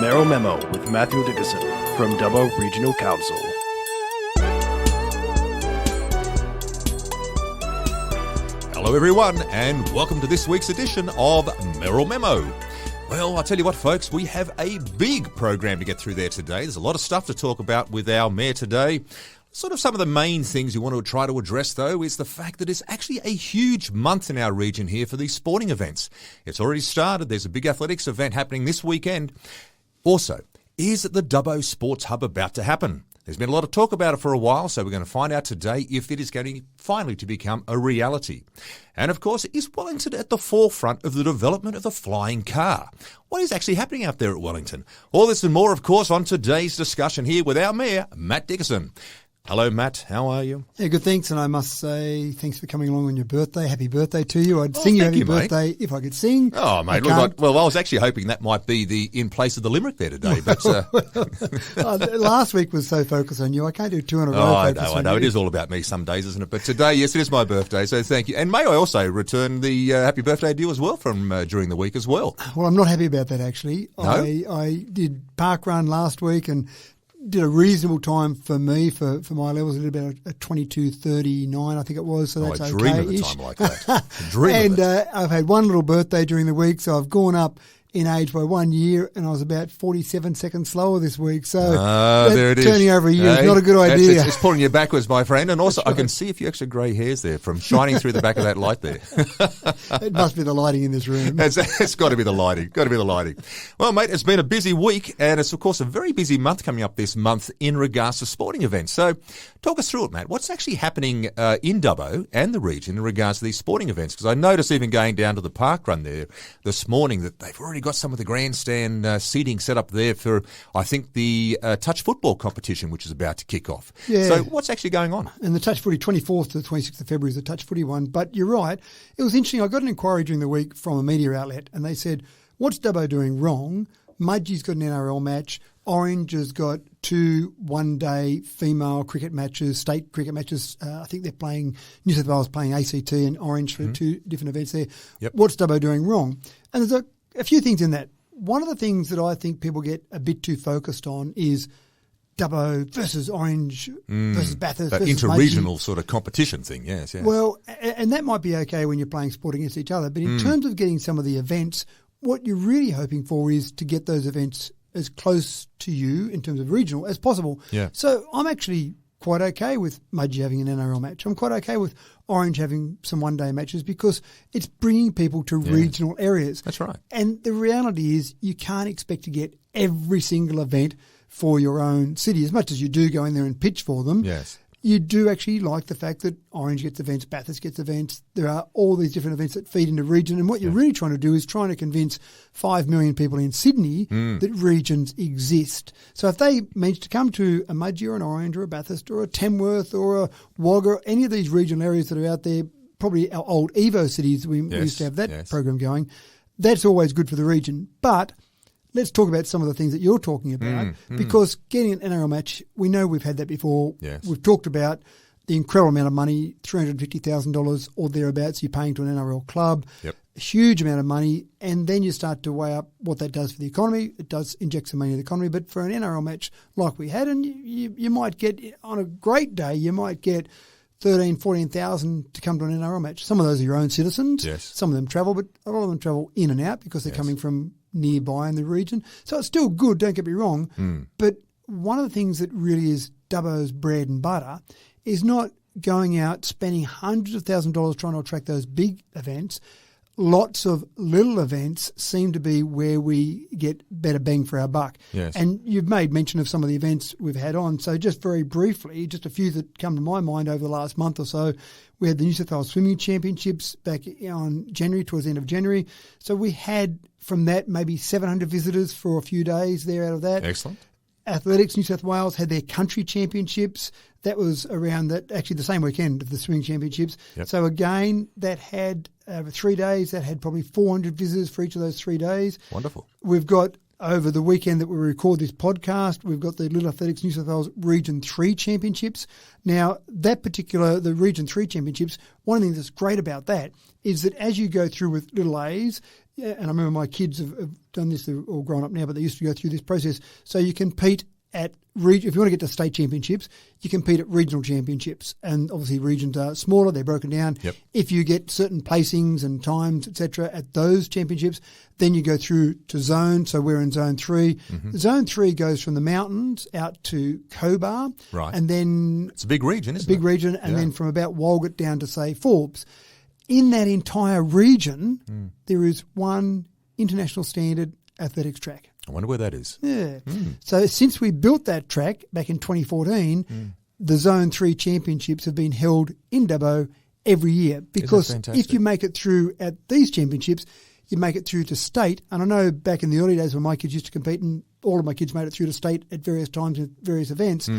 Merrill Memo with Matthew Dickerson from Dubbo Regional Council. Hello everyone and welcome to this week's edition of Merrill Memo. Well, I'll tell you what folks, we have a big program to get through there today. There's a lot of stuff to talk about with our Mayor today. Sort of some of the main things you want to try to address, though, is the fact that it's actually a huge month in our region here for these sporting events. It's already started. There's a big athletics event happening this weekend. Also, is the Dubbo Sports Hub about to happen? There's been a lot of talk about it for a while, so we're going to find out today if it is going finally to become a reality. And of course, is Wellington at the forefront of the development of the flying car? What is actually happening out there at Wellington? All this and more, of course, on today's discussion here with our Mayor, Matt Dickerson. Hello, Matt. How are you? Yeah, good, thanks. And I must say, thanks for coming along on your birthday. Happy birthday to you. I'd sing you happy birthday if I could sing. Oh, mate. Look, I was actually hoping that might be in place of the Limerick there today. But last week was so focused on you. I can't do two in a row. I know. It is all about me some days, isn't it? But today, yes, it is my birthday. So thank you. And may I also return the happy birthday to you as well from during the week as well. Well, I'm not happy about that, actually. No? I did park run last week and did a reasonable time for me, for my levels. I did about a 22:39, I think it was, so that's okay. I dream of a time like that. I've had one little birthday during the week, so I've gone up in age by 1 year, and I was about 47 seconds slower this week. So there it is. Turning over a year is not a good idea. It's pulling you backwards, my friend. And also, I can see a few extra grey hairs there from shining through the back of that light there. It must be the lighting in this room. It's got to be the lighting. Got to be the lighting. Well, mate, it's been a busy week, and it's, of course, a very busy month coming up this month in regards to sporting events. So talk us through it, Matt. What's actually happening in Dubbo and the region in regards to these sporting events? Because I noticed even going down to the park run there this morning that they've already got some of the grandstand seating set up there for, I think, the touch football competition, which is about to kick off. Yeah. So what's actually going on? And the touch footy, 24th to the 26th of February is the touch footy one. But you're right. It was interesting. I got an inquiry during the week from a media outlet, and they said, what's Dubbo doing wrong? Mudgee's got an NRL match. Orange has got 2 one-day female cricket matches, state cricket matches. I think they're playing, New South Wales playing ACT and Orange for 2 different events there. Yep. What's Dubbo doing wrong? And there's a few things in that. One of the things that I think people get a bit too focused on is Dubbo versus Orange versus Bathurst that versus inter-regional Mudgee. sort of competition thing, yes. Well, and that might be okay when you're playing sport against each other, but in terms of getting some of the events, what you're really hoping for is to get those events as close to you in terms of regional as possible. Yeah. So I'm actually quite okay with Mudgee having an NRL match. I'm quite okay with Orange having some one-day matches because it's bringing people to regional areas. That's right. And the reality is you can't expect to get every single event for your own city. As much as you do go in there and pitch for them, Yes. you do actually like the fact that Orange gets events, Bathurst gets events. There are all these different events that feed into region. And what you're really trying to do is trying to convince 5 million people in Sydney that regions exist. So if they manage to come to a Mudgee or an Orange or a Bathurst or a Tamworth or a Wagga, any of these regional areas that are out there, probably our old Evo cities, we used to have that program going, that's always good for the region. But let's talk about some of the things that you're talking about because getting an NRL match, we know we've had that before. Yes. We've talked about the incredible amount of money, $350,000 or thereabouts you're paying to an NRL club. Yep. A huge amount of money, and then you start to weigh up what that does for the economy. It does inject some money in the economy, but for an NRL match like we had, and you might get, on a great day, you might get 13,000, 14,000 to come to an NRL match. Some of those are your own citizens. Yes. Some of them travel, but a lot of them travel in and out because they're coming from nearby in the region. So it's still good, don't get me wrong. But one of the things that really is Dubbo's bread and butter is not going out spending hundreds of thousands of dollars trying to attract those big events. Lots of little events seem to be where we get better bang for our buck. Yes. And you've made mention of some of the events we've had on. So just very briefly, just a few that come to my mind over the last month or so. We had the New South Wales Swimming Championships back on January, towards the end of January. So we had from that maybe 700 visitors for a few days there out of that. Excellent. Athletics New South Wales had their country championships. That was around that, actually the same weekend of the swimming championships. Yep. So again, that had over 3 days, that had probably 400 visitors for each of those 3 days. Wonderful. We've got over the weekend that we record this podcast, we've got the Little Athletics New South Wales Region 3 Championships. Now, that particular, the Region 3 Championships, one of the things that's great about that is that as you go through with Little A's, Yeah, and I remember my kids have done this. They're all grown up now, but they used to go through this process. So you compete at if you want to get to state championships, you compete at regional championships, and obviously regions are smaller; they're broken down. Yep. If you get certain placings and times, etc., at those championships, then you go through to zone. So we're in zone 3. Mm-hmm. Zone 3 goes from the mountains out to Cobar, Right. and then It's a big region, isn't it? big region, and Yeah. then from about Walgett down to say Forbes. In that entire region, there is one international standard athletics track. I wonder where that is. Yeah. So since we built that track back in 2014, the Zone 3 championships have been held in Dubbo every year, because fantastic? if you make it through at these championships, you make it through to state. And I know back in the early days when my kids used to compete, and all of my kids made it through to state at various times at various events,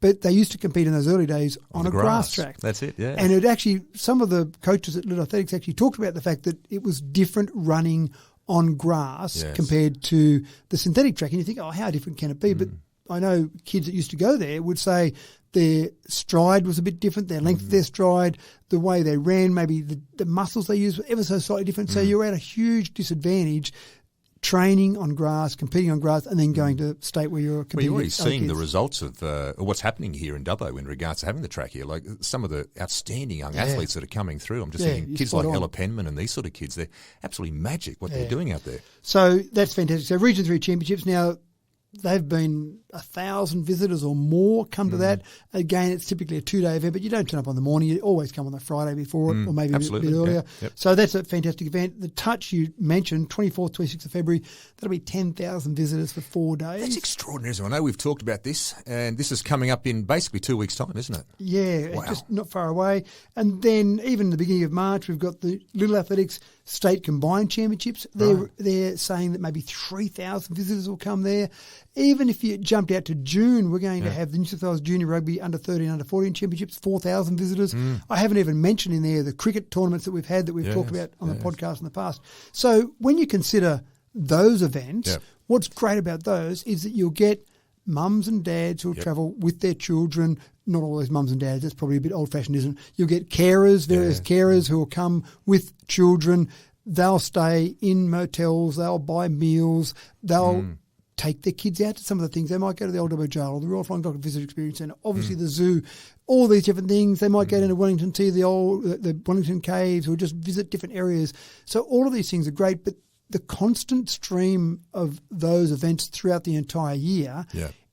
but they used to compete in those early days on the a grass track. That's it, yeah. And it actually, some of the coaches at Little Athletics actually talked about the fact that it was different running on grass Yes. compared to the synthetic track. And you think, oh, how different can it be? But I know kids that used to go there would say their stride was a bit different, their length of their stride, the way they ran, maybe the muscles they used were ever so slightly different. So you're at a huge disadvantage training on grass, competing on grass, and then going to state where you're Well, competing. you're already with other seeing the kids. results of what's happening here in Dubbo in regards to having the track here. Like some of the outstanding young athletes that are coming through. I'm just thinking you're kids spot like on. Ella Penman and these sort of kids. They're absolutely magic what they're doing out there. So that's fantastic. So Region 3 Championships, now they've been 1,000 visitors or more come to that. Again, it's typically a 2-day event, but you don't turn up on the morning. You always come on the Friday before it, or maybe a bit absolutely. earlier. Yep. So that's a fantastic event. The Touch you mentioned, 24th, 26th of February, that'll be 10,000 visitors for 4 days. That's extraordinary, isn't it? I know we've talked about this, and this is coming up in basically 2 weeks' time, isn't it? Yeah, Wow. just not far away. And then even the beginning of March, we've got the Little Athletics State Combined Championships. They're saying that maybe 3,000 visitors will come there. Even if you jumped out to June, we're going to have the New South Wales Junior Rugby Under 13, Under 14 Championships, 4,000 visitors. I haven't even mentioned in there the cricket tournaments that we've had that we've talked about on the podcast in the past. So when you consider those events, what's great about those is that you'll get mums and dads who'll travel with their children. Not always mums and dads, that's probably a bit old-fashioned, isn't it? You'll get carers, various carers who will come with children. They'll stay in motels, they'll buy meals, they'll take their kids out to some of the things. They might go to the Old Dubbo Jail or the Royal Flying Doctor Visitor Experience Centre, obviously the zoo, all these different things. They might go down to Wellington, see the Wellington Caves, or just visit different areas. So all of these things are great, but the constant stream of those events throughout the entire year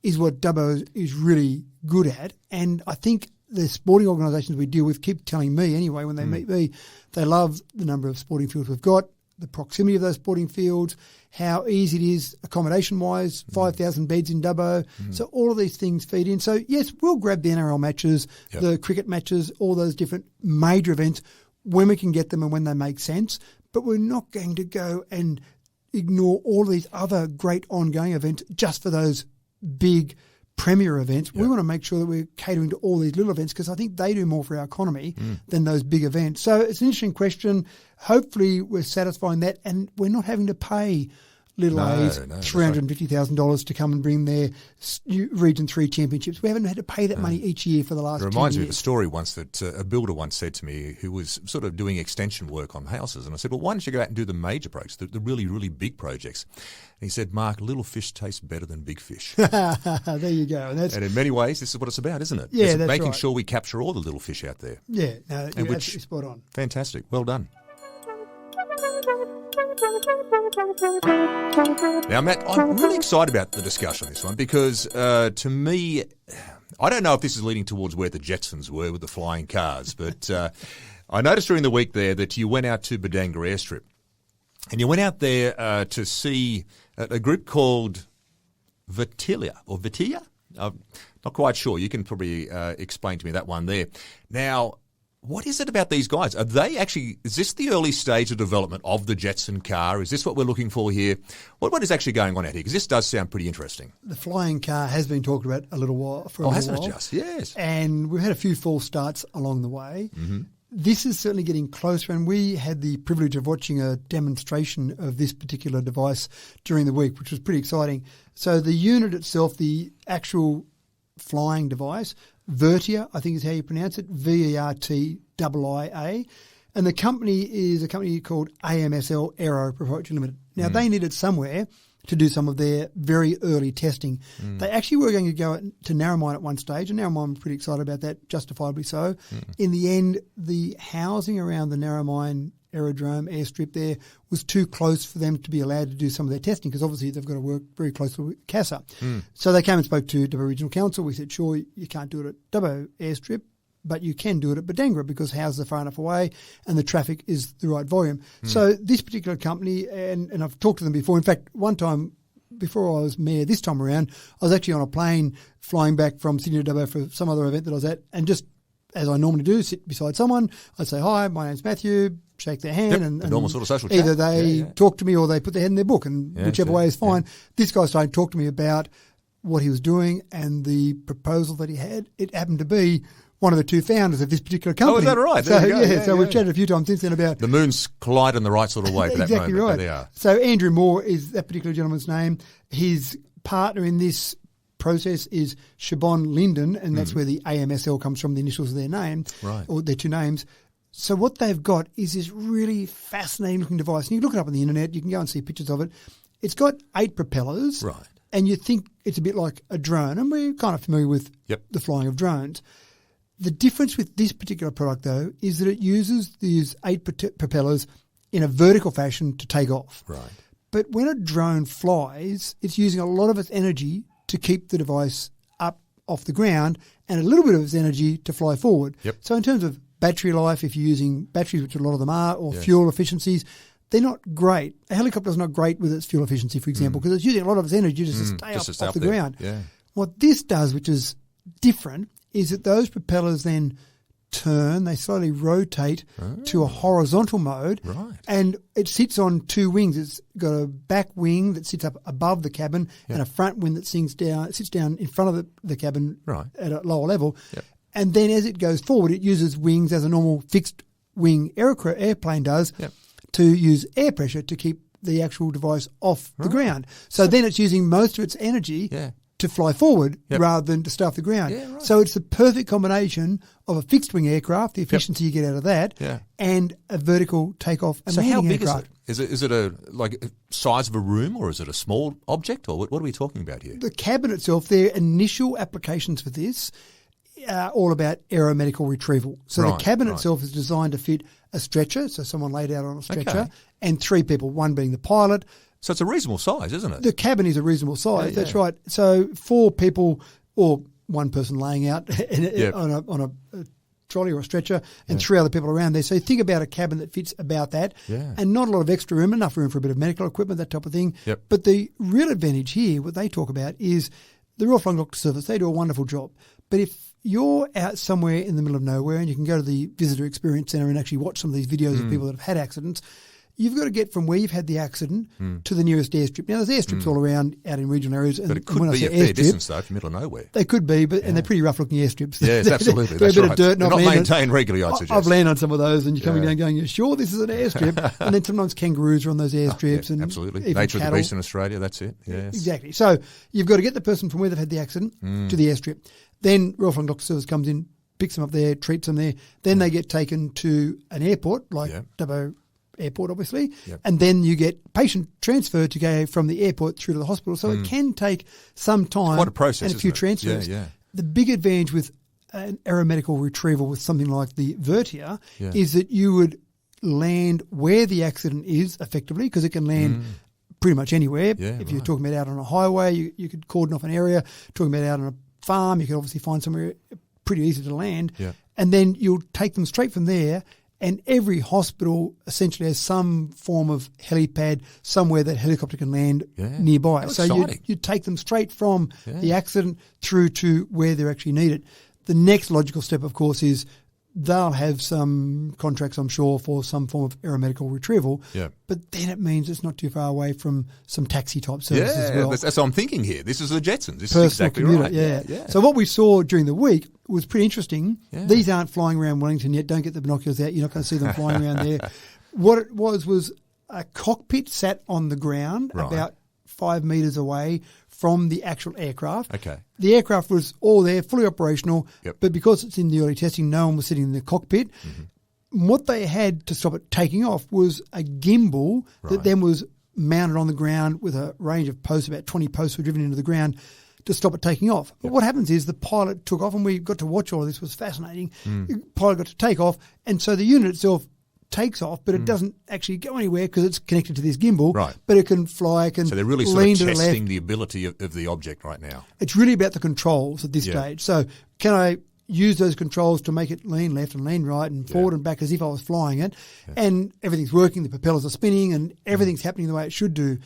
is what Dubbo is really good at. And I think the sporting organisations we deal with keep telling me anyway when they meet me, they love the number of sporting fields we've got, the proximity of those sporting fields, how easy it is accommodation-wise, 5,000 beds in Dubbo. So all of these things feed in. So, yes, we'll grab the NRL matches, the cricket matches, all those different major events when we can get them and when they make sense. But we're not going to go and ignore all of these other great ongoing events just for those big premier events. We want to make sure that we're catering to all these little events because I think they do more for our economy than those big events. So it's an interesting question. Hopefully we're satisfying that and we're not having to pay Little A's $350,000 to come and bring their Region 3 championships. We haven't had to pay that money each year for the last 10 years. It reminds me of a story once that a builder once said to me who was sort of doing extension work on houses. And I said, well, why don't you go out and do the major projects, the really, really big projects? And he said, Mark, little fish tastes better than big fish. There you go. And in many ways, this is what it's about, isn't it? Yeah, it's that's making right. sure we capture all the little fish out there. Yeah, no, you're which- absolutely spot on. Fantastic. Well done. Now, Matt, I'm really excited about the discussion on this one because to me, I don't know if this is leading towards where the Jetsons were with the flying cars, but I noticed during the week there that you went out to Bodangora Airstrip and you went out there to see a group called Vitilia or Vitia. I'm not quite sure. You can probably explain to me that one there. Now, what is it about these guys? Are they actually, is this the early stage of development of the Jetson car? Is this what we're looking for here? What is actually going on out here? Because this does sound pretty interesting. The flying car has been talked about a little while. Hasn't it just? Yes. And we've had a few false starts along the way. Mm-hmm. This is certainly getting closer, and we had the privilege of watching a demonstration of this particular device during the week, which was pretty exciting. So the unit itself, the actual flying device, Vertia, I think is how you pronounce it, Vertia. And the company is a company called AMSL Aero Proprietary Limited. Now, they needed somewhere to do some of their very early testing. They actually were going to go to Narromine at one stage, and Narromine was pretty excited about that, justifiably so. In the end, the housing around the Narromine aerodrome, airstrip there, was too close for them to be allowed to do some of their testing, because obviously they've got to work very closely with CASA. So they came and spoke to Dubbo Regional Council. We said, sure, you can't do it at Dubbo Airstrip, but you can do it at Bodangora because houses are far enough away and the traffic is the right volume. So this particular company, and I've talked to them before. In fact, one time before I was mayor this time around, I was actually on a plane flying back from Sydney to Dubbo for some other event that I was at, and just as I normally do, sit beside someone. I'd say, hi, my name's Matthew, shake their hand. And normal sort of social chat. Either they talk to me or they put their head in their book, and whichever way is fine. This guy started to talk to me about what he was doing and the proposal that he had. It happened to be one of the two founders of this particular company. Oh, is that right? So we've chatted a few times since then about... The moons collide in the right sort of way for that exactly moment. Right. There they are. So Andrew Moore is that particular gentleman's name. His partner in this process is Siobhan Linden, and that's where the AMSL comes from, the initials of their name, or their two names. So what they've got is this really fascinating looking device. And you look it up on the internet, you can go and see pictures of it. It's got 8 propellers. Right. And you think it's a bit like a drone, and we're kind of familiar with the flying of drones. The difference with this particular product, though, is that it uses these 8 propellers in a vertical fashion to take off. Right. But when a drone flies, it's using a lot of its energy to keep the device up off the ground and a little bit of its energy to fly forward. So in terms of battery life, if you're using batteries, which a lot of them are, or fuel efficiencies, they're not great. A helicopter's not great with its fuel efficiency, for example, because it's using a lot of its energy just to stay up off the ground. What this does, which is different, is that those propellers then turn, they slowly rotate to a horizontal mode, and it sits on 2 wings. It's got a back wing that sits up above the cabin and a front wing that sits down in front of the cabin at a lower level. And then as it goes forward, it uses wings as a normal fixed wing airplane does to use air pressure to keep the actual device off the ground. So then it's using most of its energy to fly forward rather than to stay off the ground. So it's the perfect combination of a fixed wing aircraft, the efficiency you get out of that, and a vertical takeoff and landing how big aircraft. is it? Is it a size of a room, or is it a small object, or what are we talking about here? The cabin itself, their initial applications for this are all about aeromedical retrieval. So the cabin itself is designed to fit a stretcher, so someone laid out on a stretcher, and 3 people, one being the pilot. So it's a reasonable size, isn't it? The cabin is a reasonable size, that's right. So 4 people or one person laying out on a trolley or a stretcher and 3 other people around there. So think about a cabin that fits about that and not a lot of extra room, enough room for a bit of medical equipment, that type of thing. But the real advantage here, what they talk about, is the Royal Flying Doctor Service. They do a wonderful job. But if you're out somewhere in the middle of nowhere and you can go to the Visitor Experience Centre and actually watch some of these videos of people that have had accidents, you've got to get from where you've had the accident to the nearest airstrip. Now, there's airstrips all around out in regional areas. But it could be a fair distance, though, if you're middle of nowhere. They could be, but and they're pretty rough-looking airstrips. Yes, absolutely. They're That's a bit right. of dirt. They're not maintained regularly, I'd suggest. I've landed on some of those, and you're coming down going, "You're sure this is an airstrip?" And then sometimes kangaroos are on those airstrips. And absolutely. even Nature cattle. of the beast in Australia, that's it. Yes. Exactly. So you've got to get the person from where they've had the accident to the airstrip. Then Royal Flying Doctor Service comes in, picks them up there, treats them there. Then they get taken to an airport, like Dubbo Airport, obviously, and then you get patient transfer to go from the airport through to the hospital. So it can take some time, quite a process, and a few transfers. Yeah. The big advantage with an aeromedical retrieval with something like the Vertia is that you would land where the accident is effectively, because it can land pretty much anywhere. If you're talking about out on a highway, you could cordon off an area. Talking about out on a farm, you could obviously find somewhere pretty easy to land. And then you'll take them straight from there. And every hospital essentially has some form of helipad somewhere that helicopter can land nearby. That's so you take them straight from the accident through to where they're actually needed. The next logical step, of course, is they'll have some contracts, I'm sure, for some form of aeromedical retrieval. But then it means it's not too far away from some taxi-type services as well. That's what I'm thinking here. This is the Jetsons. This Personal is exactly commuter, right. So what we saw during the week was pretty interesting. These aren't flying around Wellington yet. Don't get the binoculars out. You're not going to see them flying around there. What it was a cockpit sat on the ground about 5 metres away from the actual aircraft. The aircraft was all there, fully operational, but because it's in the early testing, no one was sitting in the cockpit. what they had to stop it taking off was a gimbal that then was mounted on the ground with a range of posts, about 20 posts were driven into the ground to stop it taking off. But what happens is the pilot took off, and we got to watch all of this. It was fascinating. The pilot got to take off, and so the unit itself takes off, but it doesn't actually go anywhere because it's connected to this gimbal. Right. But it can fly, it can So they're really sort lean of to the testing left. the ability of the object right now. It's really about the controls at this stage. So can I use those controls to make it lean left and lean right and forward and back as if I was flying it? And everything's working, the propellers are spinning, and everything's happening the way it should do.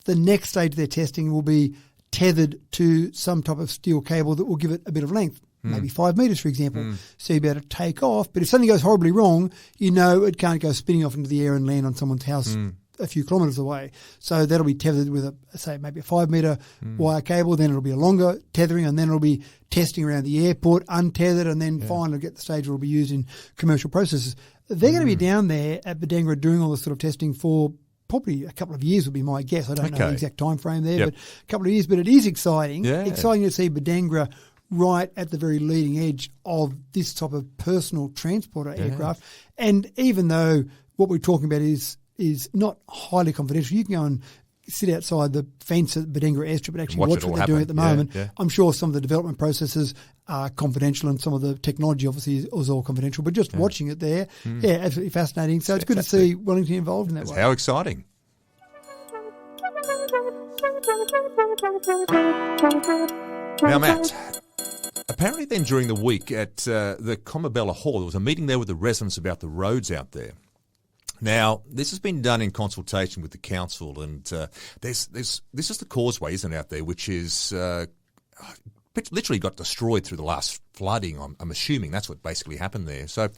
The next stage of their testing will be tethered to some type of steel cable that will give it a bit of length, maybe 5 metres, for example. So you'll be able to take off. But if something goes horribly wrong, you know it can't go spinning off into the air and land on someone's house a few kilometres away. So that'll be tethered with, maybe a 5 metre wire cable. Then it'll be a longer tethering, and then it'll be testing around the airport, untethered, and then finally get the stage where it'll be used in commercial processes. They're going to be down there at Bodangora doing all this sort of testing for probably a couple of years would be my guess. I don't know the exact time frame there, but a couple of years. But it is exciting. Exciting to see Bodangora right at the very leading edge of this type of personal transporter aircraft. And even though what we're talking about is not highly confidential, you can go and sit outside the fence at Bodangora Airstrip and actually watch what they're doing at the moment. I'm sure some of the development processes are confidential, and some of the technology obviously is all confidential, but just watching it there, absolutely fascinating. So it's good to see Wellington involved in that way. How exciting. Now, Matt, apparently then during the week at the Comobella Hall, there was a meeting there with the residents about the roads out there. Now, this has been done in consultation with the council, and this is the causeway, isn't it, out there, which is literally got destroyed through the last flooding. I'm assuming that's what basically happened there. So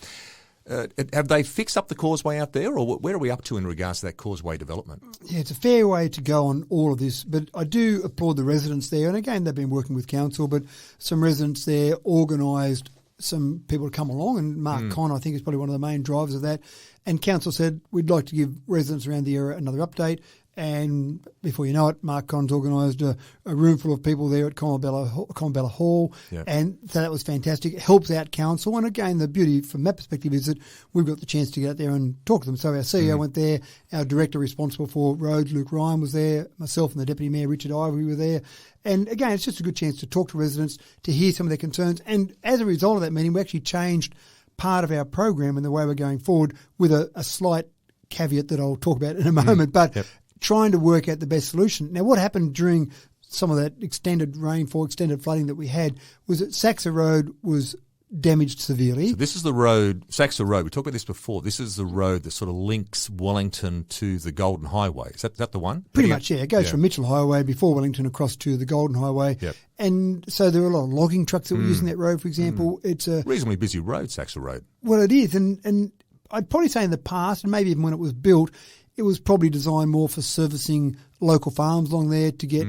have they fixed up the causeway out there, or where are we up to in regards to that causeway development? Yeah, it's a fair way to go on all of this, but I do applaud the residents there. And again, they've been working with council, but some residents there organised some people to come along, and Mark Conn, I think, is probably one of the main drivers of that. And council said, we'd like to give residents around the area another update. And before you know it, Mark Conn's organised a room full of people there at Comobella Hall. And so that was fantastic. It helps out council. And again, the beauty from that perspective is that we've got the chance to get out there and talk to them. So our CEO went there, our director responsible for roads, Luke Ryan, was there, myself and the Deputy Mayor, Richard Ivory, were there. And again, it's just a good chance to talk to residents, to hear some of their concerns. And as a result of that meeting, we actually changed part of our program and the way we're going forward with a slight caveat that I'll talk about in a moment. But trying to work out the best solution. Now, what happened during some of that extended rainfall, extended flooding that we had, was that Saxa Road was damaged severely. So this is the road, Saxa Road, we talked about this before, this is the road that sort of links Wellington to the Golden Highway. Is that the one? Pretty much, yeah. It goes from Mitchell Highway before Wellington across to the Golden Highway. And so there were a lot of logging trucks that were using that road, for example. It's a reasonably busy road, Saxa Road. Well, it is. And I'd probably say in the past, and maybe even when it was built, it was probably designed more for servicing local farms along there to get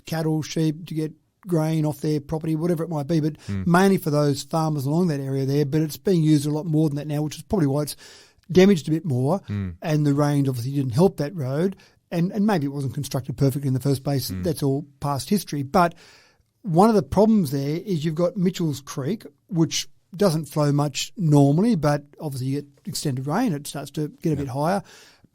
cattle, sheep, to get grain off their property, whatever it might be, but mainly for those farmers along that area there. But it's being used a lot more than that now, which is probably why it's damaged a bit more. And the rain obviously didn't help that road. And maybe it wasn't constructed perfectly in the first place. That's all past history. But one of the problems there is you've got Mitchell's Creek, which doesn't flow much normally, but obviously you get extended rain, it starts to get a bit higher.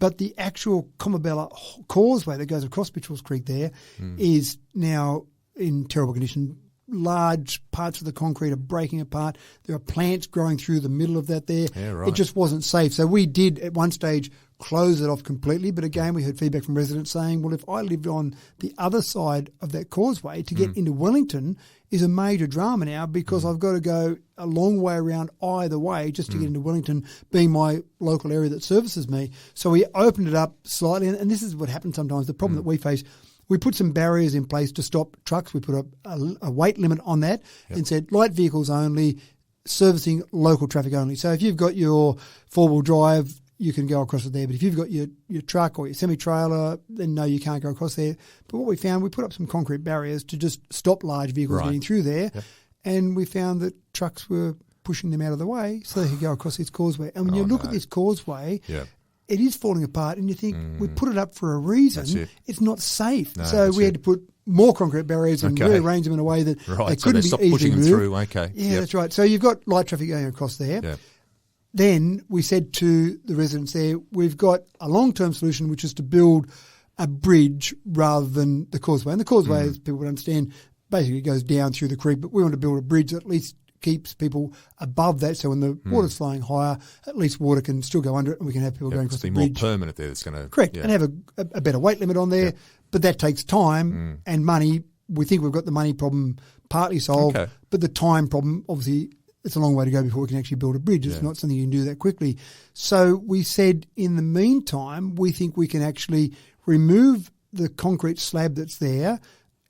But the actual Comobella causeway that goes across Mitchell's Creek there is now in terrible condition. Large parts of the concrete are breaking apart. There are plants growing through the middle of that there. It just wasn't safe. So we did at one stage close it off completely. But again, we heard feedback from residents saying, well, if I lived on the other side of that causeway, to get into Wellington is a major drama now, because I've got to go a long way around either way just to get into Wellington, being my local area that services me. So we opened it up slightly. And this is what happens sometimes. The problem that we face, we put some barriers in place to stop trucks. We put a weight limit on that and said light vehicles only, servicing local traffic only. So if you've got your four-wheel drive, you can go across it there. But if you've got your truck or your semi-trailer, then no, you can't go across there. But what we found, we put up some concrete barriers to just stop large vehicles getting through there. And we found that trucks were pushing them out of the way so they could go across this causeway. And when you look at this causeway, it is falling apart, and you think, we put it up for a reason. It's not safe. No, so we had to put more concrete barriers and rearrange them in a way that they couldn't be easily moved. Through. Okay. Yeah, that's right. So you've got light traffic going across there. then we said to the residents there, we've got a long-term solution, which is to build a bridge rather than the causeway. And the causeway, as people would understand, basically goes down through the creek, but we want to build a bridge that at least keeps people above that, so when the water's flowing higher, at least water can still go under it and we can have people going across the bridge. More permanent there. That's going to... Correct, and have a better weight limit on there, but that takes time and money. We think we've got the money problem partly solved, but the time problem, obviously, it's a long way to go before we can actually build a bridge. It's not something you can do that quickly. So we said, in the meantime, we think we can actually remove the concrete slab that's there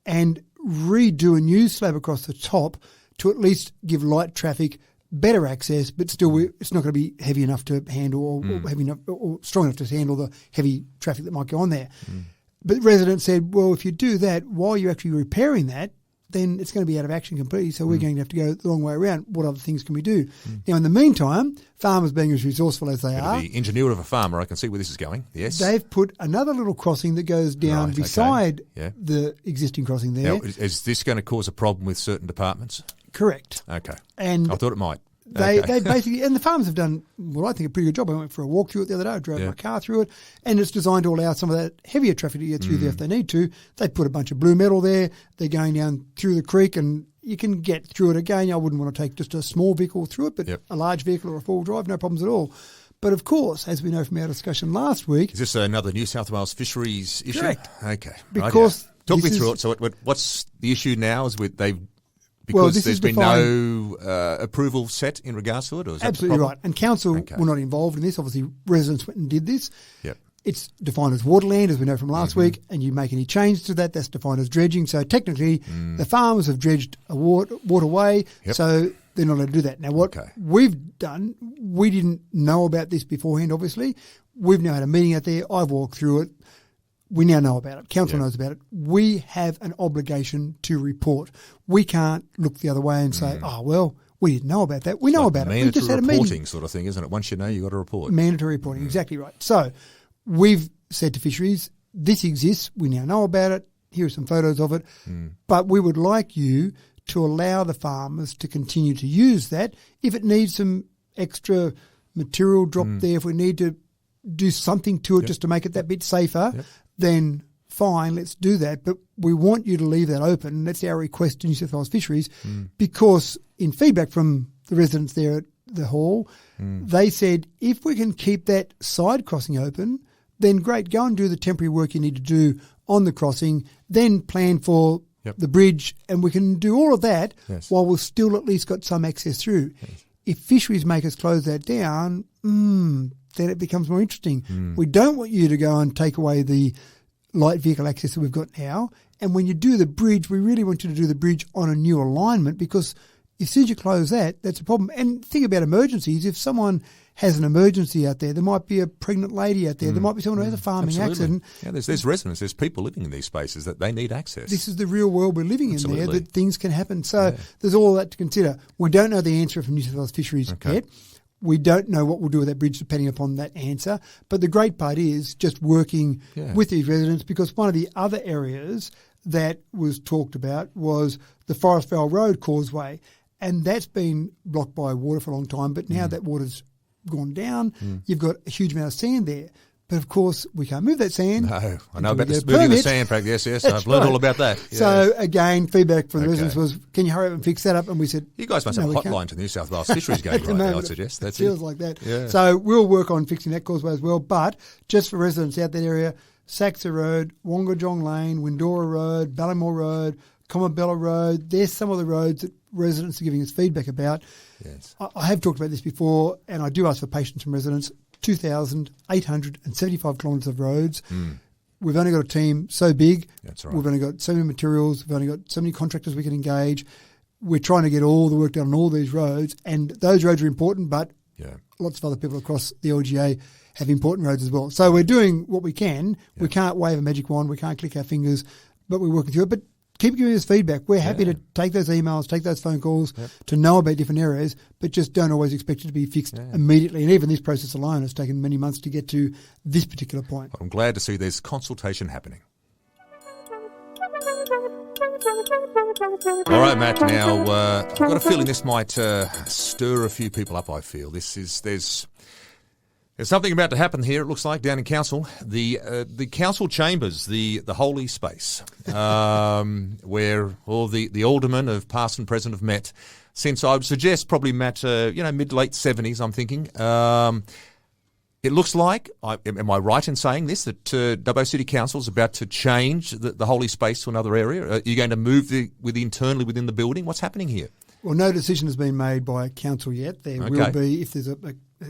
and redo a new slab across the top to at least give light traffic better access, but still it's not going to be heavy enough to handle or heavy enough or strong enough to handle the heavy traffic that might go on there. But residents said, well, if you do that while you're actually repairing that, then it's going to be out of action completely. So we're going to have to go the long way around. What other things can we do? Now, in the meantime, farmers being as resourceful as they are. The ingenuity of a farmer, I can see where this is going. Yes. They've put another little crossing that goes down beside the existing crossing there. Now, is this going to cause a problem with certain departments? Correct. Okay. And I thought it might. They basically, and the farmers have done, well, I think a pretty good job. I went for a walk through it the other day. I drove my car through it, and it's designed to allow some of that heavier traffic to get through there if they need to. They put a bunch of blue metal there. They're going down through the creek, and you can get through it again. I wouldn't want to take just a small vehicle through it, but a large vehicle or a four-wheel drive, no problems at all. But of course, as we know from our discussion last week, is this another New South Wales fisheries issue? Correct. Okay, because talk me through it. So, what's the issue now? Is with they've. Because there's been no approval set in regards to it? Or is absolutely right. And council were not involved in this. Obviously, residents went and did this. It's defined as waterland, as we know from last week, and you make any change to that, that's defined as dredging. So technically, the farmers have dredged a waterway, so they're not allowed to do that. Now, what we've done, we didn't know about this beforehand, obviously. We've now had a meeting out there. I've walked through it. We now know about it. Council knows about it. We have an obligation to report. We can't look the other way and say, oh, well, we didn't know about that. We know about it. We just had a meeting. Reporting sort of thing, isn't it? Once you know, you've got to report. Mandatory reporting, exactly right. So we've said to fisheries, this exists. We now know about it. Here are some photos of it. But we would like you to allow the farmers to continue to use that. If it needs some extra material dropped there, if we need to do something to it just to make it that bit safer, then fine, let's do that. But we want you to leave that open. That's our request to New South Wales Fisheries, because in feedback from the residents there at the hall, they said, if we can keep that side crossing open, then great, go and do the temporary work you need to do on the crossing, then plan for the bridge, and we can do all of that while we've still at least got some access through. If fisheries make us close that down, then it becomes more interesting. We don't want you to go and take away the light vehicle access that we've got now. And when you do the bridge, we really want you to do the bridge on a new alignment, because as soon as you close that, that's a problem. And think about emergencies. If someone has an emergency out there, there might be a pregnant lady out there, there might be someone who has a farming accident. Yeah, there's residents, there's people living in these spaces that they need access. This is the real world we're living in there, that things can happen. So there's all that to consider. We don't know the answer from New South Wales Fisheries yet. We don't know what we'll do with that bridge depending upon that answer. But the great part is just working with these residents, because one of the other areas that was talked about was the Forest Vale Road causeway. And that's been blocked by water for a long time. But now that water's gone down, you've got a huge amount of sand there. But of course, we can't move that sand. No, I know about moving the sand pack. Yes, I've learned all about that. Yeah. So again, feedback from the residents was, can you hurry up and fix that up? And we said, you guys must have a hotline to the New South Wales Fisheries going right now, I'd suggest. It feels like that. Yeah. So we'll work on fixing that causeway as well. But just for residents out that area, Saxa Road, Wongajong Lane, Windora Road, Ballymore Road, Comobella Road, there's some of the roads that residents are giving us feedback about. Yes. I have talked about this before, and I do ask for patience from residents. 2,875 kilometres of roads. We've only got a team so big. That's right. We've only got so many materials. We've only got so many contractors we can engage. We're trying to get all the work done on all these roads, and those roads are important, but lots of other people across the LGA have important roads as well. So we're doing what we can. We can't wave a magic wand. We can't click our fingers, but we're working through it. But keep giving us feedback. We're happy to take those emails, take those phone calls to know about different areas, but just don't always expect it to be fixed immediately. And even this process alone has taken many months to get to this particular point. I'm glad to see there's consultation happening. All right, Matt. Now I've got a feeling this might stir a few people up. I feel there's something about to happen here. It looks like down in council, the council chambers, the holy space, where all the aldermen of past and present have met since, I would suggest, probably Matt, mid late 70s. I'm thinking. It looks like, am I right in saying this, that Dubbo City Council is about to change the holy space to another area? Are you going to move internally within the building? What's happening here? Well, no decision has been made by council yet. There will be, if there's a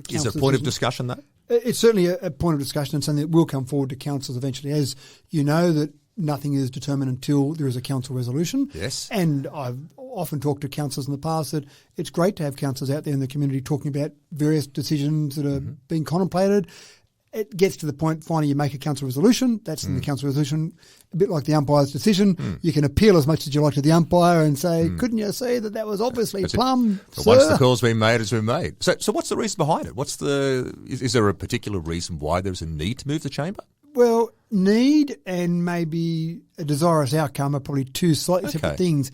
Is there a point of discussion, though? It's certainly a point of discussion and something that will come forward to councils eventually. As you know, that nothing is determined until there is a council resolution. Yes. And I've often talked to councillors in the past that it's great to have councillors out there in the community talking about various decisions that are being contemplated. It gets to the point, finally, you make a council resolution. That's in the council resolution, a bit like the umpire's decision. You can appeal as much as you like to the umpire and say, couldn't you see that was obviously plumb, So once the call's been made, it's been made. So what's the reason behind it? Is there a particular reason why there's a need to move the chamber? Well, need and maybe a desirous outcome are probably two slightly separate things.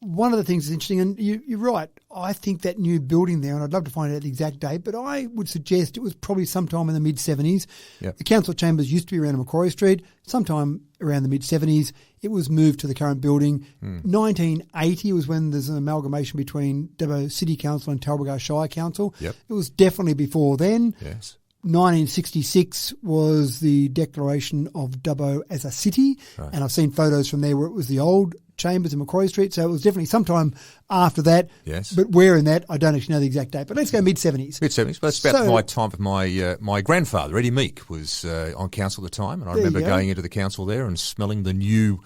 One of the things that's interesting, and you're right, I think that new building there, and I'd love to find out the exact date, but I would suggest it was probably sometime in the mid-70s. Yep. The council chambers used to be around Macquarie Street. Sometime around the mid-70s, it was moved to the current building. 1980 was when there's an amalgamation between Dubbo City Council and Talbragar Shire Council. Yep. It was definitely before then. Yes. 1966 was the declaration of Dubbo as a city, and I've seen photos from there where it was the old chambers in Macquarie Street, so it was definitely sometime after that. Yes. But where in that, I don't actually know the exact date, but let's go mid-70s. Mid-70s, but that's about my time of my grandfather, Eddie Meek, was on council at the time, and I remember going into the council there and smelling the new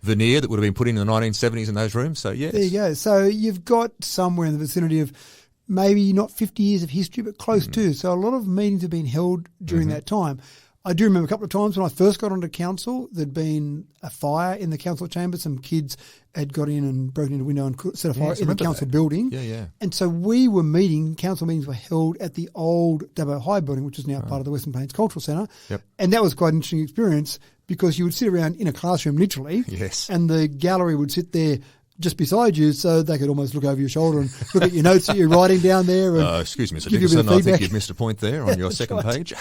veneer that would have been put in the 1970s in those rooms, so yes. There you go. So you've got somewhere in the vicinity of maybe not 50 years of history, but close to. So a lot of meetings have been held during that time. I do remember a couple of times when I first got onto council, there'd been a fire in the council chamber. Some kids had got in and broken into a window and set a fire in the council building. Yeah. And so council meetings were held at the old Dubbo High building, which is now part of the Western Plains Cultural Centre. Yep. And that was quite an interesting experience because you would sit around in a classroom literally. Yes. And the gallery would sit there just beside you, so they could almost look over your shoulder and look at your notes that you're writing down there. And excuse me, Mr. give you a bit Dickinson, of I think feedback. you've missed a point there on your second page.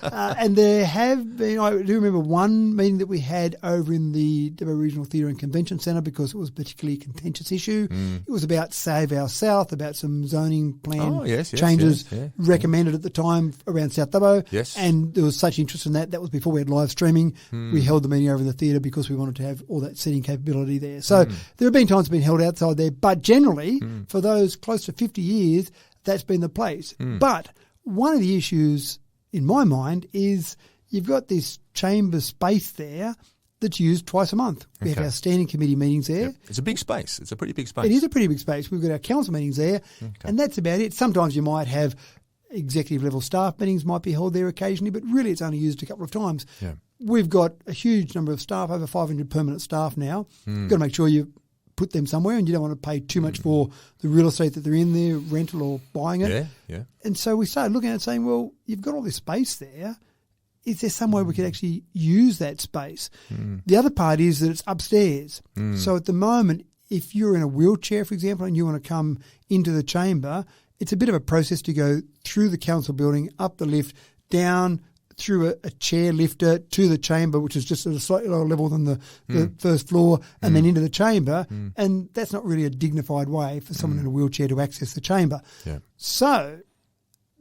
And there have been, I do remember one meeting that we had over in the Dubbo Regional Theatre and Convention Centre because it was a particularly contentious issue. It was about Save Our South, about some zoning plan changes recommended at the time around South Dubbo. Yes. And there was such interest in that. That was before we had live streaming. We held the meeting over in the theatre because we wanted to have all that seating capability there. So there have been times been held outside there, but generally for those close to 50 years, that's been the place. But one of the issues in my mind is you've got this chamber space there that's used twice a month. We have our standing committee meetings there. Yep. It's a big space. It's a pretty big space. It is a pretty big space. We've got our council meetings there, and that's about it. Sometimes you might have executive level staff meetings might be held there occasionally, but really it's only used a couple of times. Yeah. We've got a huge number of staff, over 500 permanent staff now. You've got to make sure you put them somewhere, and you don't want to pay too much for the real estate that they're in there, rental or buying it. Yeah. And so we started looking at it saying, well, you've got all this space there. Is there some way we could actually use that space? The other part is that it's upstairs. So at the moment, if you're in a wheelchair, for example, and you want to come into the chamber, it's a bit of a process to go through the council building, up the lift, down through a chair lifter to the chamber, which is just at a slightly lower level than the first floor, and then into the chamber. And that's not really a dignified way for someone in a wheelchair to access the chamber. Yeah. So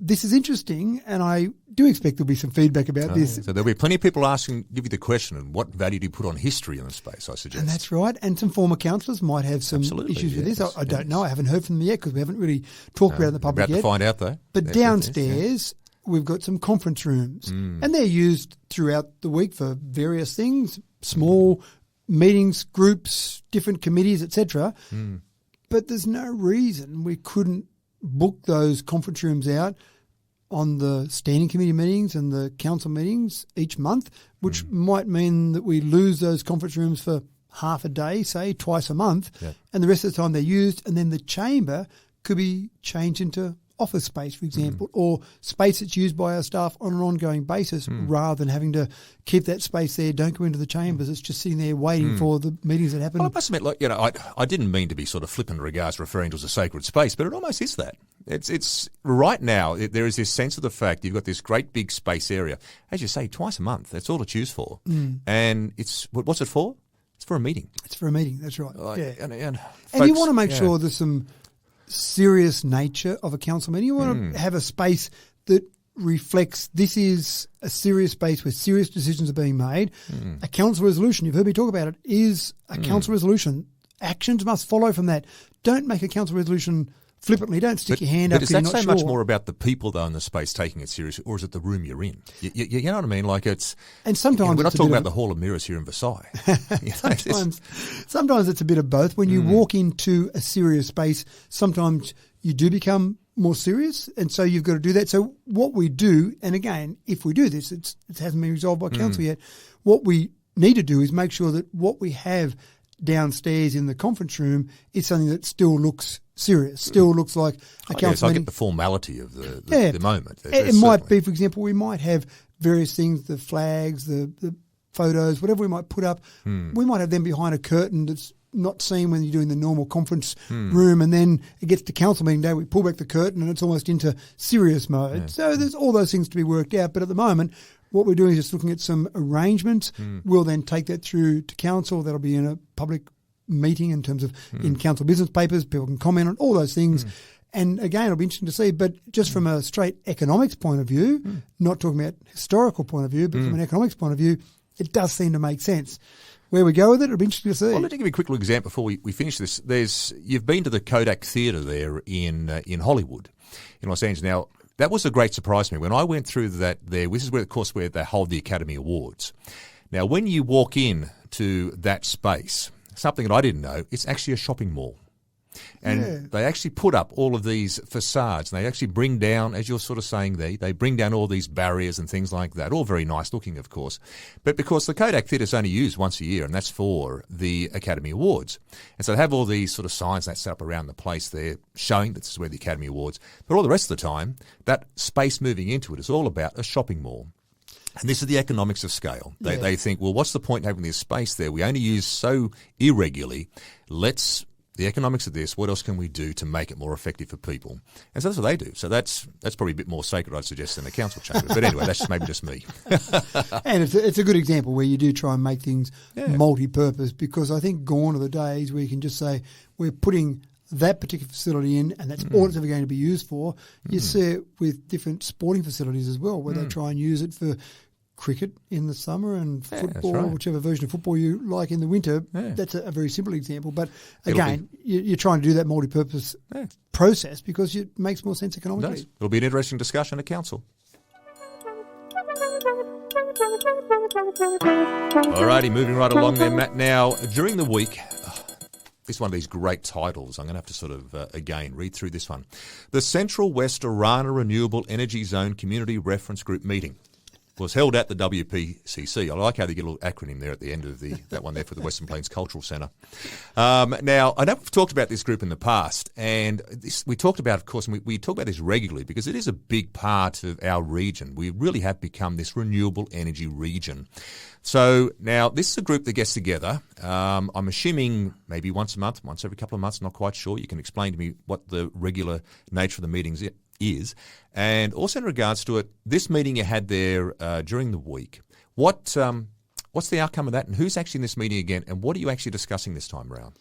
this is interesting, and I do expect there'll be some feedback about this. So there'll be plenty of people give you the question, and what value do you put on history in the space, I suggest. And that's right. And some former councillors might have some issues with this. I don't know. I haven't heard from them yet because we haven't really talked about it in the public about yet. To find out, though. But downstairs, we've got some conference rooms, and they're used throughout the week for various things, small meetings, groups, different committees, etc. But there's no reason we couldn't book those conference rooms out on the standing committee meetings and the council meetings each month, which might mean that we lose those conference rooms for half a day, say twice a month, and the rest of the time they're used, and then the chamber could be changed into office space, for example, or space that's used by our staff on an ongoing basis rather than having to keep that space there, don't go into the chambers. It's just sitting there waiting for the meetings that happen. Well, I must admit, I didn't mean to be sort of flippant in regards to referring to it as a sacred space, but it almost is that. It's right now, there is this sense of the fact you've got this great big space area. As you say, twice a month, that's all it's used for. And what's it for? It's for a meeting. It's for a meeting, that's right. And folks, you want to make sure there's some serious nature of a council meeting. You want to have a space that reflects this is a serious space where serious decisions are being made. A council resolution, you've heard me talk about it, is a council resolution. Actions must follow from that. Don't make a council resolution flippantly. Don't stick your hand up. But is that so much more about the people, though, in the space taking it seriously, or is it the room you're in? You know what I mean? Like and sometimes we're not talking about the Hall of Mirrors here in Versailles. Sometimes it's a bit of both. When you walk into a serious space, sometimes you do become more serious, and so you've got to do that. So what we do, and again, if we do this, it hasn't been resolved by council yet. What we need to do is make sure that what we have downstairs in the conference room is something that still looks serious, still looks like a council I meeting. get the formality of the moment. It might be, for example, we might have various things, the flags, the photos, whatever we might put up. We might have them behind a curtain that's not seen when you're doing the normal conference room, and then it gets to council meeting day, we pull back the curtain and it's almost into serious mode. Yeah. So there's all those things to be worked out. But at the moment, what we're doing is just looking at some arrangements. We'll then take that through to council. That'll be in a public meeting in terms of in council business papers. People can comment on all those things. And again, it'll be interesting to see. But just from a straight economics point of view, not talking about historical point of view, but from an economics point of view, it does seem to make sense. Where we go with it, it'll be interesting to see. Well, let me give you a quick little example before we finish this. You've been to the Kodak Theatre there in Hollywood, in Los Angeles. Now, that was a great surprise to me. When I went through that there, this is where, of course, where they hold the Academy Awards. Now, when you walk in to that space, something that I didn't know, it's actually a shopping mall. And they actually put up all of these facades, and they actually bring down, as you're sort of saying there, they bring down all these barriers and things like that, all very nice looking, of course. But because the Kodak Theatre is only used once a year, and that's for the Academy Awards. And so they have all these sort of signs that set up around the place there showing that this is where the Academy Awards. But all the rest of the time, that space moving into it is all about a shopping mall. And this is the economics of scale. They think, well, what's the point in having this space there? We only use so irregularly. The economics of this, what else can we do to make it more effective for people? And so that's what they do. So that's probably a bit more sacred, I'd suggest, than a council chamber. But anyway, that's maybe just me. And it's a good example where you do try and make things multi-purpose, because I think gone are the days where you can just say, we're putting that particular facility in and that's all it's ever going to be used for. You see it with different sporting facilities as well, where they try and use it for cricket in the summer and football, whichever version of football you like in the winter. That's a very simple example. But again, you're trying to do that multi-purpose process because it makes more sense economically. It'll be an interesting discussion at council. Alrighty, moving right along there, Matt. Now, during the week, this is one of these great titles. I'm going to have to sort of, again, read through this one. The Central West Orana Renewable Energy Zone Community Reference Group meeting was held at the WPCC. I like how they get a little acronym there at the end of that one there for the Western Plains Cultural Centre. Now, I know we've talked about this group in the past, and we talked about, of course, and we talk about this regularly because it is a big part of our region. We really have become this renewable energy region. So now this is a group that gets together. I'm assuming maybe once a month, once every couple of months, not quite sure. You can explain to me what the regular nature of the meetings is. And also in regards to it, this meeting you had there during the week, what's the outcome of that, and who's actually in this meeting again, and what are you actually discussing this time around?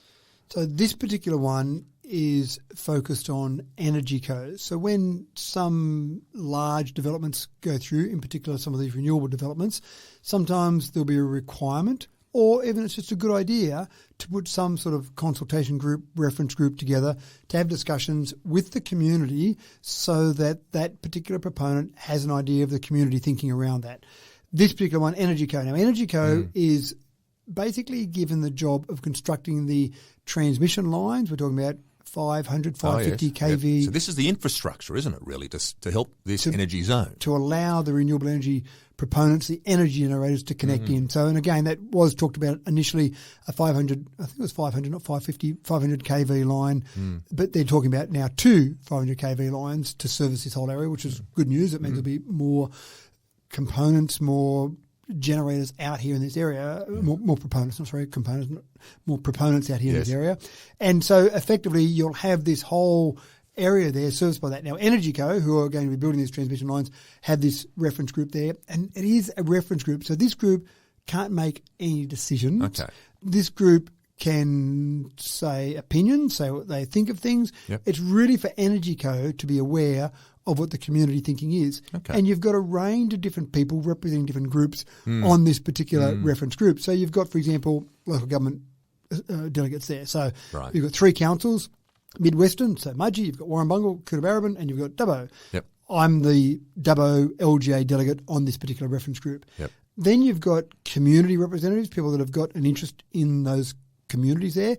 So this particular one is focused on energy codes. So when some large developments go through, in particular some of these renewable developments, sometimes there'll be a requirement, or even it's just a good idea to put some sort of consultation group, reference group together to have discussions with the community so that that particular proponent has an idea of the community thinking around that. This particular one, Energy Co. Now, Energy Co. is basically given the job of constructing the transmission lines. We're talking about 500, 550 kV. Yep. So this is the infrastructure, isn't it, really, to help this energy zone? To allow the renewable energy proponents, the energy generators to connect in. So, and again, that was talked about initially a 500, I think it was 500, not 550, 500 kV line, but they're talking about now 2 500 kV lines to service this whole area, which is good news. It means there'll be more components, more generators out here in this area, more proponents, not sorry, components, more proponents out here in this area. And so effectively you'll have this whole area there serviced by that. Now EnergyCo, who are going to be building these transmission lines, have this reference group there, and it is a reference group. So this group can't make any decisions. Okay. This group can say opinions, say what they think of things. Yep. It's really for EnergyCo to be aware of what the community thinking is. Okay. And you've got a range of different people representing different groups on this particular reference group. So you've got, for example, local government delegates there. So you've got 3 councils, Midwestern, so Mudgee, you've got Warrumbungle, Coonabarabran, and you've got Dubbo. Yep. I'm the Dubbo LGA delegate on this particular reference group. Yep. Then you've got community representatives, people that have got an interest in those communities there.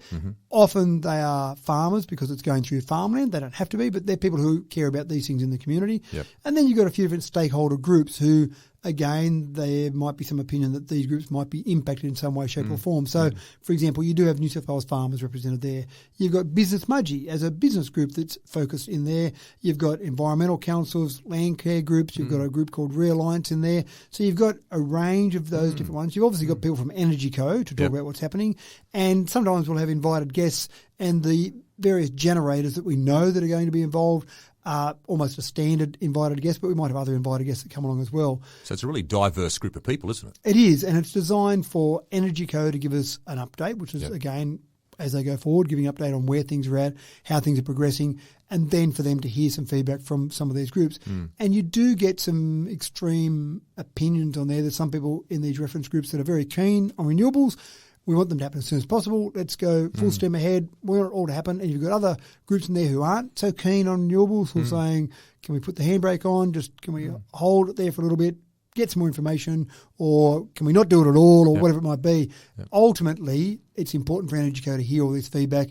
Often they are farmers because it's going through farmland. They don't have to be, but they're people who care about these things in the community. Yep. And then you've got a few different stakeholder groups who, again, there might be some opinion that these groups might be impacted in some way, shape or form. So, for example, you do have New South Wales farmers represented there. You've got Business Mudgee as a business group that's focused in there. You've got environmental councils, land care groups. You've got a group called Realliance in there. So you've got a range of those different ones. You've obviously got people from EnergyCo to talk about what's happening. And sometimes we'll have invited guests, and the various generators that we know that are going to be involved are almost a standard invited guest, but we might have other invited guests that come along as well. So it's a really diverse group of people, isn't it? It is, and it's designed for EnergyCo to give us an update, which is, again, as they go forward, giving an update on where things are at, how things are progressing, and then for them to hear some feedback from some of these groups. And you do get some extreme opinions on there. There's some people in these reference groups that are very keen on renewables. We want them to happen as soon as possible. Let's go full steam ahead. We want it all to happen. And you've got other groups in there who aren't so keen on renewables, who are saying, can we put the handbrake on? Just can we hold it there for a little bit, get some more information, or can we not do it at all, or whatever it might be. Ultimately, it's important for EnergyCo to hear all this feedback,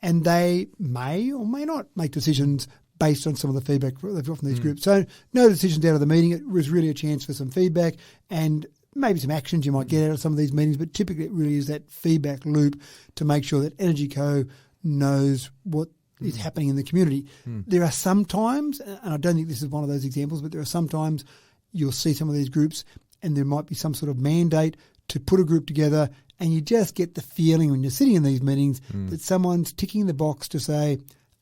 and they may or may not make decisions based on some of the feedback they've got from these groups. So no decisions out of the meeting. It was really a chance for some feedback and maybe some actions you might get out of some of these meetings, but typically it really is that feedback loop to make sure that EnergyCo knows what is happening in the community. There are some times, and I don't think this is one of those examples, but there are some times you'll see some of these groups and there might be some sort of mandate to put a group together, and you just get the feeling when you're sitting in these meetings that someone's ticking the box to say,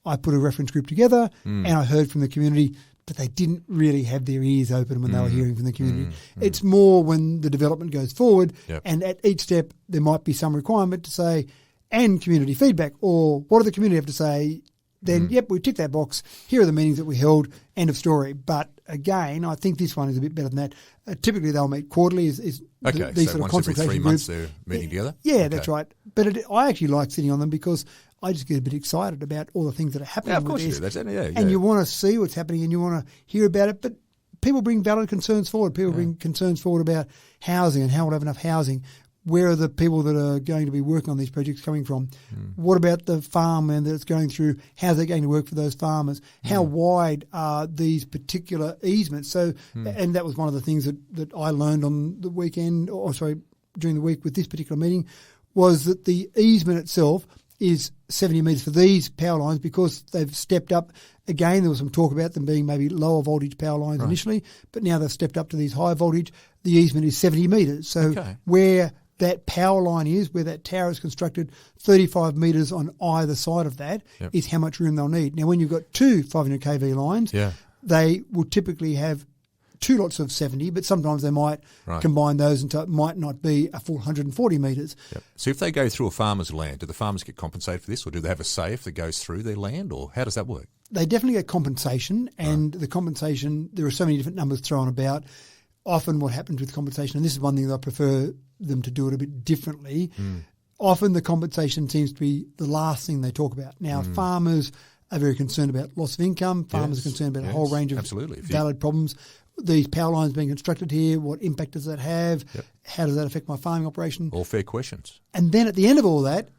I put a reference group together and I heard from the community, but they didn't really have their ears open when they were hearing from the community. It's more when the development goes forward, and at each step there might be some requirement to say, and community feedback, or what do the community have to say? Then, yep, we tick that box. Here are the meetings that we held, end of story. But again, I think this one is a bit better than that. Typically they'll meet quarterly. These so sort of once every consultation 3 groups. months they're meeting together? Yeah, that's right. But I actually like sitting on them because I just get a bit excited about all the things that are happening. Yeah, of course with you this. do. And you want to see what's happening and you want to hear about it. But people bring valid concerns forward. People bring concerns forward about housing and how we'll have enough housing. Where are the people that are going to be working on these projects coming from? What about the farmland that it's going through? How's it going to work for those farmers? How wide are these particular easements? So, and that was one of the things that I learned on the weekend, during the week with this particular meeting, was that the easement itself is 70 metres for these power lines because they've stepped up. Again, there was some talk about them being maybe lower voltage power lines initially, but now they've stepped up to these high voltage. The easement is 70 metres. So where that power line is, where that tower is constructed, 35 metres on either side of that is how much room they'll need. Now, when you've got 2 500 kV lines, they will typically have 2 lots of 70, but sometimes they might combine those until it might not be a full 140 metres. So if they go through a farmer's land, do the farmers get compensated for this, or do they have a say if it goes through their land, or how does that work? They definitely get compensation, and the compensation, there are so many different numbers thrown about. Often what happens with compensation, and this is one thing that I prefer them to do it a bit differently, often the compensation seems to be the last thing they talk about. Now, farmers are very concerned about loss of income. Farmers are concerned about a whole range of valid problems. These power lines being constructed here, what impact does that have? How does that affect my farming operation? All fair questions. And then at the end of all that,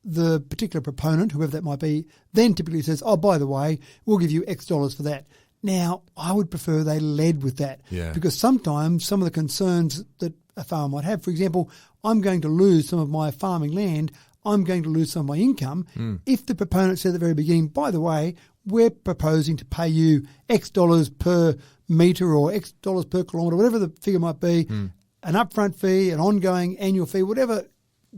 the particular proponent, whoever that might be, then typically says, oh, by the way, we'll give you X dollars for that. Now, I would prefer they led with that because sometimes some of the concerns that a farmer might have, for example, I'm going to lose some of my farming land, I'm going to lose some of my income. If the proponent said at the very beginning, by the way, we're proposing to pay you X dollars per metre or X dollars per kilometre, whatever the figure might be, an upfront fee, an ongoing annual fee, whatever,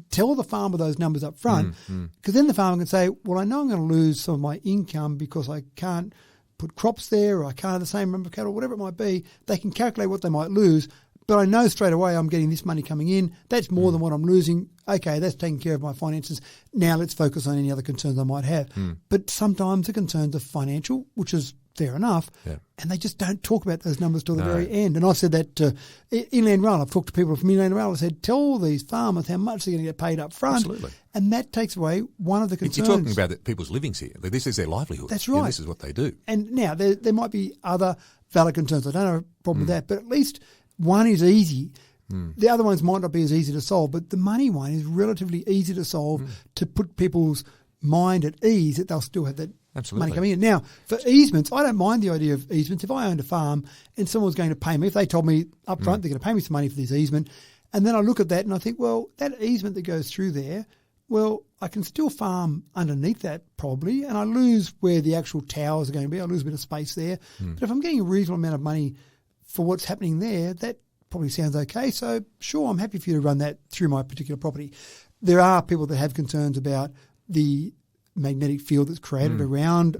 tell the farmer those numbers up front because then the farmer can say, well, I know I'm going to lose some of my income because I can't put crops there or I can't have the same number of cattle, whatever it might be. They can calculate what they might lose, but I know straight away I'm getting this money coming in. That's more than what I'm losing. Okay, that's taking care of my finances. Now let's focus on any other concerns I might have. But sometimes the concerns are financial, which is fair enough, and they just don't talk about those numbers till the very end. And I've said that to Inland Rail. I've talked to people from Inland Rail. I said, tell these farmers how much they're going to get paid up front. Absolutely. And that takes away one of the concerns. You're talking about that people's livings here. This is their livelihood. That's right. This is what they do. And now there might be other valid concerns. I don't have a problem with that, but at least one is easy. The other ones might not be as easy to solve, but the money one is relatively easy to solve to put people's mind at ease that they'll still have that money coming in. Now, for easements, I don't mind the idea of easements. If I owned a farm and someone was going to pay me, if they told me up front they're going to pay me some money for this easement, and then I look at that and I think, well, that easement that goes through there, well, I can still farm underneath that probably, and I lose where the actual towers are going to be. I lose a bit of space there. But if I'm getting a reasonable amount of money for what's happening there, that probably sounds okay. So, sure, I'm happy for you to run that through my particular property. There are people that have concerns about the magnetic field that's created around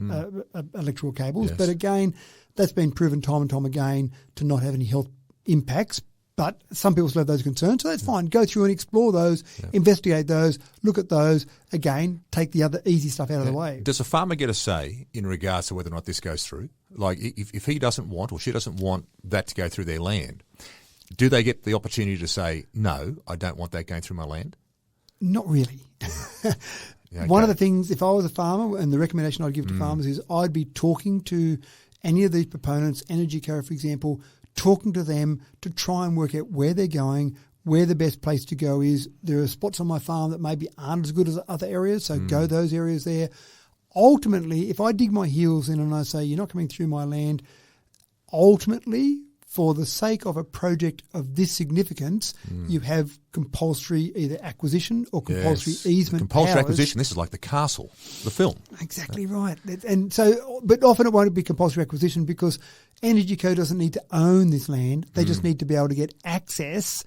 electrical cables. But again, that's been proven time and time again to not have any health impacts. But some people still have those concerns, so that's fine. Go through and explore those, investigate those, look at those. Again, take the other easy stuff out of the way. Does a farmer get a say in regards to whether or not this goes through? Like if he doesn't want or she doesn't want that to go through their land, do they get the opportunity to say, no, I don't want that going through my land? Not really. Okay. One of the things, if I was a farmer, and the recommendation I'd give to farmers is I'd be talking to any of these proponents, Energy Co, for example, talking to them to try and work out where they're going, where the best place to go is. There are spots on my farm that maybe aren't as good as other areas, so go those areas there. Ultimately, if I dig my heels in and I say, you're not coming through my land, ultimately, for the sake of a project of this significance, you have compulsory either acquisition or compulsory easement compulsory powers. acquisition. This is like The Castle, the film. Exactly right. And so, but often it won't be compulsory acquisition because Energy Co doesn't need to own this land. They just need to be able to get access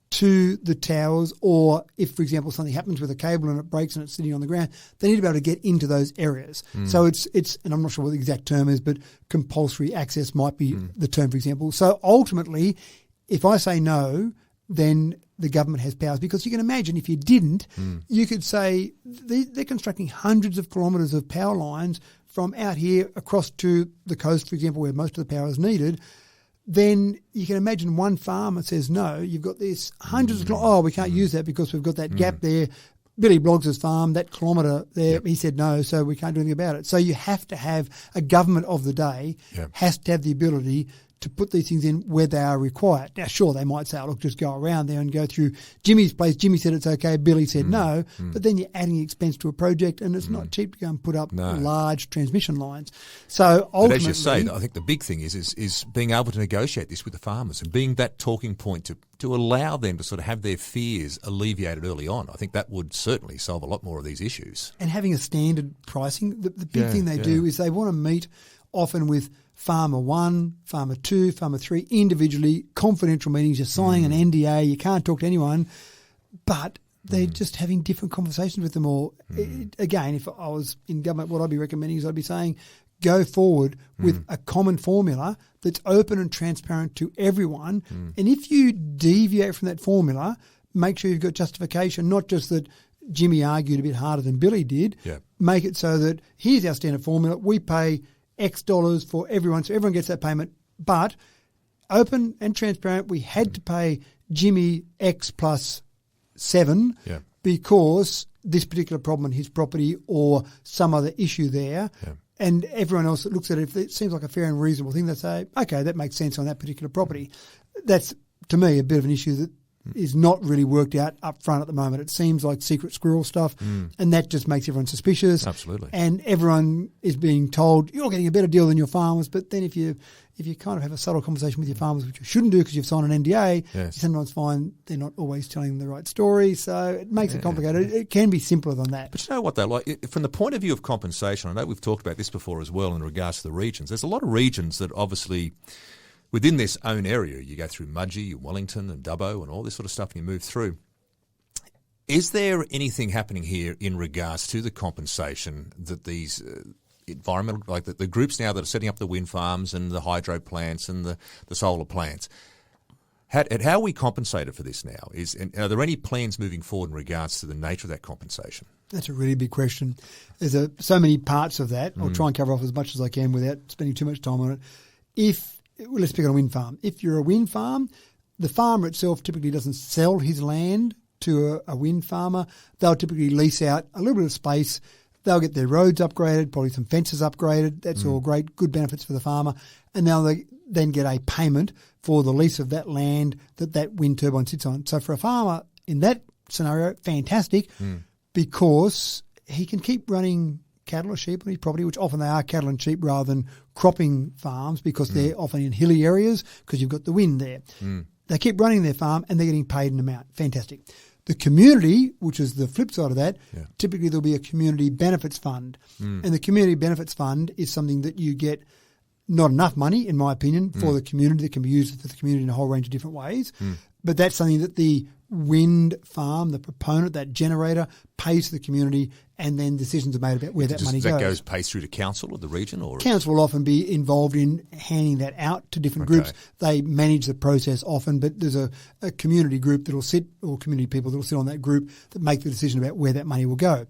to the towers, or if, for example, something happens with a cable and it breaks and it's sitting on the ground, they need to be able to get into those areas. So it's, and I'm not sure what the exact term is, but compulsory access might be the term, for example. So ultimately, if I say no, then the government has powers, because you can imagine if you didn't, you could say they're constructing hundreds of kilometres of power lines from out here across to the coast, for example, where most of the power is needed. Then you can imagine one farmer says no, you've got this hundreds of we can't use that because we've got that gap there. Billy Bloggs' farm, that kilometre there, he said no, so we can't do anything about it. So you have to have a government of the day has to have the ability to put these things in where they are required. Now, sure, they might say, look, just go around there and go through Jimmy's place. Jimmy said it's okay, Billy said no, but then you're adding expense to a project and it's not cheap to go and put up large transmission lines. So ultimately... But as you say, I think the big thing is being able to negotiate this with the farmers and being that talking point to allow them to sort of have their fears alleviated early on. I think that would certainly solve a lot more of these issues. And having a standard pricing, the big thing they do is they want to meet often with Farmer 1, Farmer 2, Farmer 3, individually, confidential meetings. You're signing an NDA. You can't talk to anyone. But they're just having different conversations with them all. Again, if I was in government, what I'd be recommending is I'd be saying go forward with a common formula that's open and transparent to everyone. And if you deviate from that formula, make sure you've got justification, not just that Jimmy argued a bit harder than Billy did. Make it so that here's our standard formula. We pay X dollars for everyone, so everyone gets that payment. But open and transparent, we had to pay Jimmy X plus 7 because this particular problem in his property or some other issue there. And everyone else that looks at it, if it seems like a fair and reasonable thing, they say, okay, that makes sense on that particular property. That's, to me, a bit of an issue that is not really worked out up front at the moment. It seems like secret squirrel stuff, and that just makes everyone suspicious. Absolutely. And everyone is being told, you're getting a better deal than your farmers, but then if you kind of have a subtle conversation with your farmers, which you shouldn't do because you've signed an NDA, you sometimes find they're not always telling the right story, so it makes it complicated. It can be simpler than that. But you know what, though? Like, from the point of view of compensation, I know we've talked about this before as well in regards to the regions. There's a lot of regions that obviously, within this own area, you go through Mudgee, Wellington and Dubbo and all this sort of stuff and you move through. Is there anything happening here in regards to the compensation that these environmental, like the groups now that are setting up the wind farms and the hydro plants and the solar plants, how are we compensated for this now? Are there any plans moving forward in regards to the nature of that compensation? That's a really big question. There's so many parts of that. I'll try and cover off as much as I can without spending too much time on it. Let's pick on a wind farm. If you're a wind farm, the farmer itself typically doesn't sell his land to a wind farmer. They'll typically lease out a little bit of space. They'll get their roads upgraded, probably some fences upgraded. That's all great, good benefits for the farmer. And now they then get a payment for the lease of that land that wind turbine sits on. So for a farmer in that scenario, fantastic, because he can keep running cattle or sheep on his property, which often they are cattle and sheep rather than cropping farms because they're often in hilly areas because you've got the wind there. They keep running their farm and they're getting paid an amount. Fantastic. The community, which is the flip side of that, typically there'll be a community benefits fund. And the community benefits fund is something that you get not enough money, in my opinion, for the community that can be used for the community in a whole range of different ways. But that's something that the wind farm, the proponent, that generator, pays to the community, and then decisions are made about where that money goes. Pays through to council or the region? Or council will often be involved in handing that out to different groups. They manage the process often, but there's a community group that will sit, or community people that will sit on that group that make the decision about where that money will go.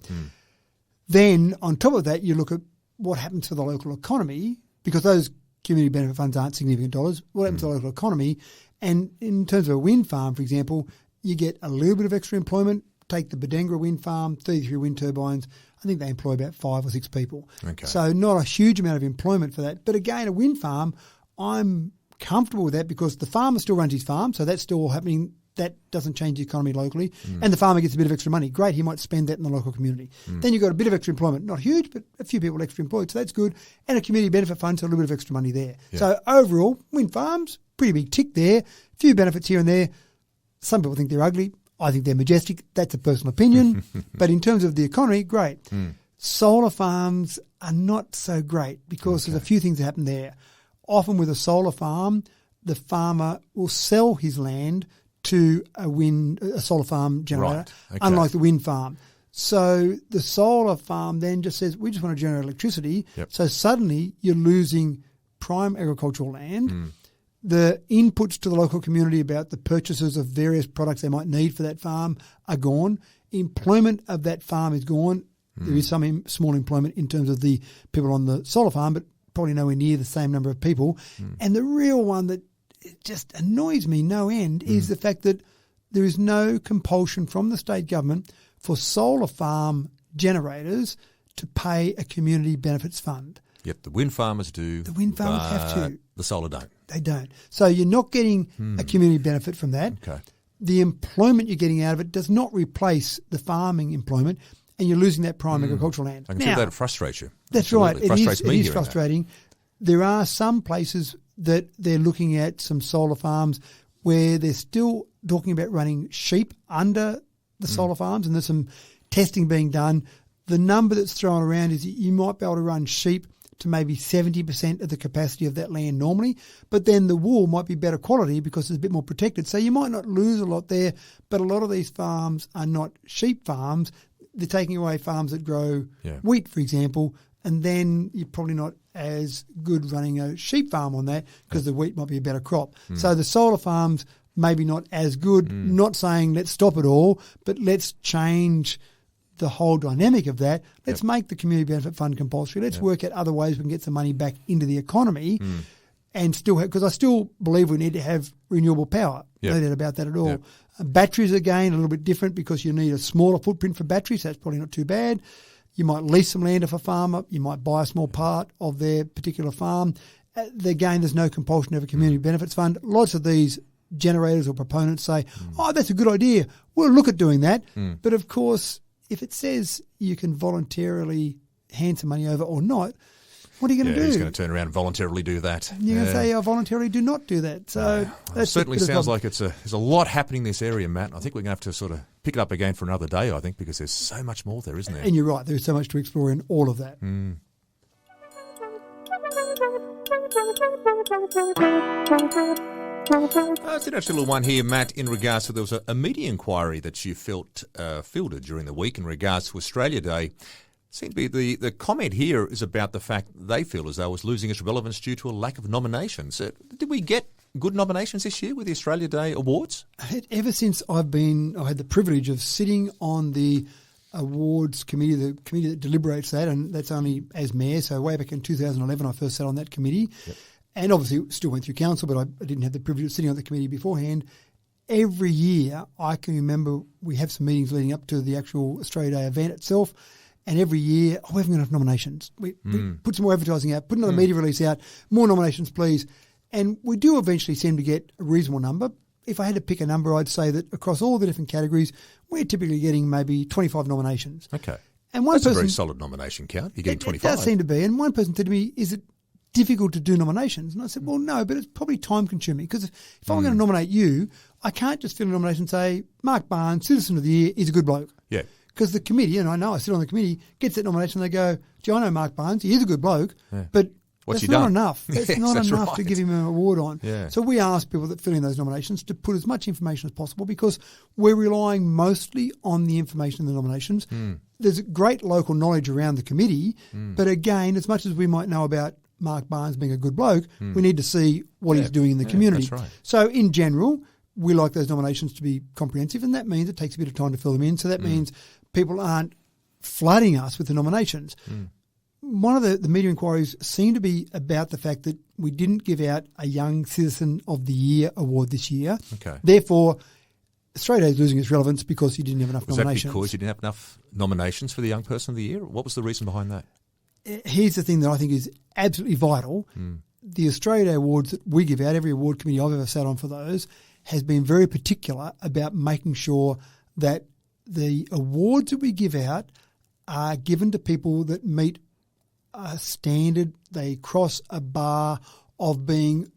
Then on top of that, you look at what happens to the local economy, because those community benefit funds aren't significant dollars. What happens to the local economy? And in terms of a wind farm, for example, you get a little bit of extra employment. Take the Bodangora wind farm, 33 wind turbines. I think they employ about 5 or 6 people. So not a huge amount of employment for that. But again, a wind farm, I'm comfortable with that because the farmer still runs his farm, so that's still happening. That doesn't change the economy locally. And the farmer gets a bit of extra money. Great, he might spend that in the local community. Then you've got a bit of extra employment. Not huge, but a few people extra employed, so that's good. And a community benefit fund, so a little bit of extra money there. So overall, wind farms, pretty big tick there. Few benefits here and there. Some people think they're ugly. I think they're majestic. That's a personal opinion. But in terms of the economy, great. Solar farms are not so great because there's a few things that happen there. Often with a solar farm, the farmer will sell his land to a solar farm generator, unlike the wind farm. So the solar farm then just says, we just want to generate electricity. So suddenly you're losing prime agricultural land. The inputs to the local community about the purchases of various products they might need for that farm are gone. Employment of that farm is gone. There is some small employment in terms of the people on the solar farm, but probably nowhere near the same number of people. And the real one that just annoys me no end is the fact that there is no compulsion from the state government for solar farm generators to pay a community benefits fund. Yep, the wind farmers do. The wind farmers have to. The solar don't. They don't. So you're not getting a community benefit from that. The employment you're getting out of it does not replace the farming employment, and you're losing that prime agricultural land. I can see that frustrates you. That's Absolutely. right. It is frustrating. There are some places that they're looking at, some solar farms, where they're still talking about running sheep under the solar farms, and there's some testing being done. The number that's thrown around is you might be able to run sheep to maybe 70% of the capacity of that land normally, but then the wool might be better quality because it's a bit more protected. So you might not lose a lot there, but a lot of these farms are not sheep farms. They're taking away farms that grow wheat, for example, and then you're probably not as good running a sheep farm on that because the wheat might be a better crop. So the solar farms maybe not as good, not saying let's stop it all, but let's change the whole dynamic of that. Let's make the community benefit fund compulsory. Let's work out other ways we can get some money back into the economy and still have, because I still believe we need to have renewable power. No doubt about that at all. Batteries, again, a little bit different because you need a smaller footprint for batteries. So that's probably not too bad. You might lease some land off a farmer. You might buy a small part of their particular farm. Again, there's no compulsion to have a community benefits fund. Lots of these generators or proponents say, oh, that's a good idea. We'll look at doing that. But of course, if it says you can voluntarily hand some money over or not, what are you going to do? He's going to turn around and voluntarily do that. You're going to say, I voluntarily do not do that. So it certainly sounds like there's a lot happening in this area, Matt. I think we're going to have to sort of pick it up again for another day, I think, because there's so much more there, isn't there? And you're right. There's so much to explore in all of that. It's an actual little one here, Matt, in regards to there was a media inquiry that you fielded during the week in regards to Australia Day. Seemed to be the comment here is about the fact they feel as though it was losing its relevance due to a lack of nominations. Did we get good nominations this year with the Australia Day Awards? Ever since I had the privilege of sitting on the awards committee, the committee that deliberates that, and that's only as mayor. So way back in 2011, I first sat on that committee. Yep. And obviously still went through council, but I didn't have the privilege of sitting on the committee beforehand. Every year, I can remember we have some meetings leading up to the actual Australia Day event itself, and every year, we haven't got enough nominations. We put some more advertising out, put another media release out, more nominations, please. And we do eventually seem to get a reasonable number. If I had to pick a number, I'd say that across all the different categories, we're typically getting maybe 25 nominations. Okay. And one That's person, a very solid nomination count. You're getting 25. It does seem to be. And one person said to me, is it difficult to do nominations? And I said, well, no, but it's probably time consuming because if I'm going to nominate you, I can't just fill a nomination and say, Mark Barnes, Citizen of the Year, is a good bloke. Yeah. Because the committee, and I know I sit on the committee, gets that nomination and they go, gee, I know Mark Barnes, he is a good bloke, but that's not enough. That's not enough to give him an award on. Yeah. So we ask people that fill in those nominations to put as much information as possible because we're relying mostly on the information in the nominations. There's great local knowledge around the committee, but again, as much as we might know about Mark Barnes being a good bloke, we need to see what he's doing in the community. That's right. So in general, we like those nominations to be comprehensive, and that means it takes a bit of time to fill them in. So that means people aren't flooding us with the nominations. One of the media inquiries seemed to be about the fact that we didn't give out a Young Citizen of the Year award this year. Okay. Therefore, Australia Day is losing its relevance because you didn't have enough nominations. Was that because you didn't have enough nominations for the Young Person of the Year? What was the reason behind that? Here's the thing that I think is absolutely vital. The Australia Day awards that we give out, every award committee I've ever sat on for those, has been very particular about making sure that the awards that we give out are given to people that meet a standard, they cross a bar of being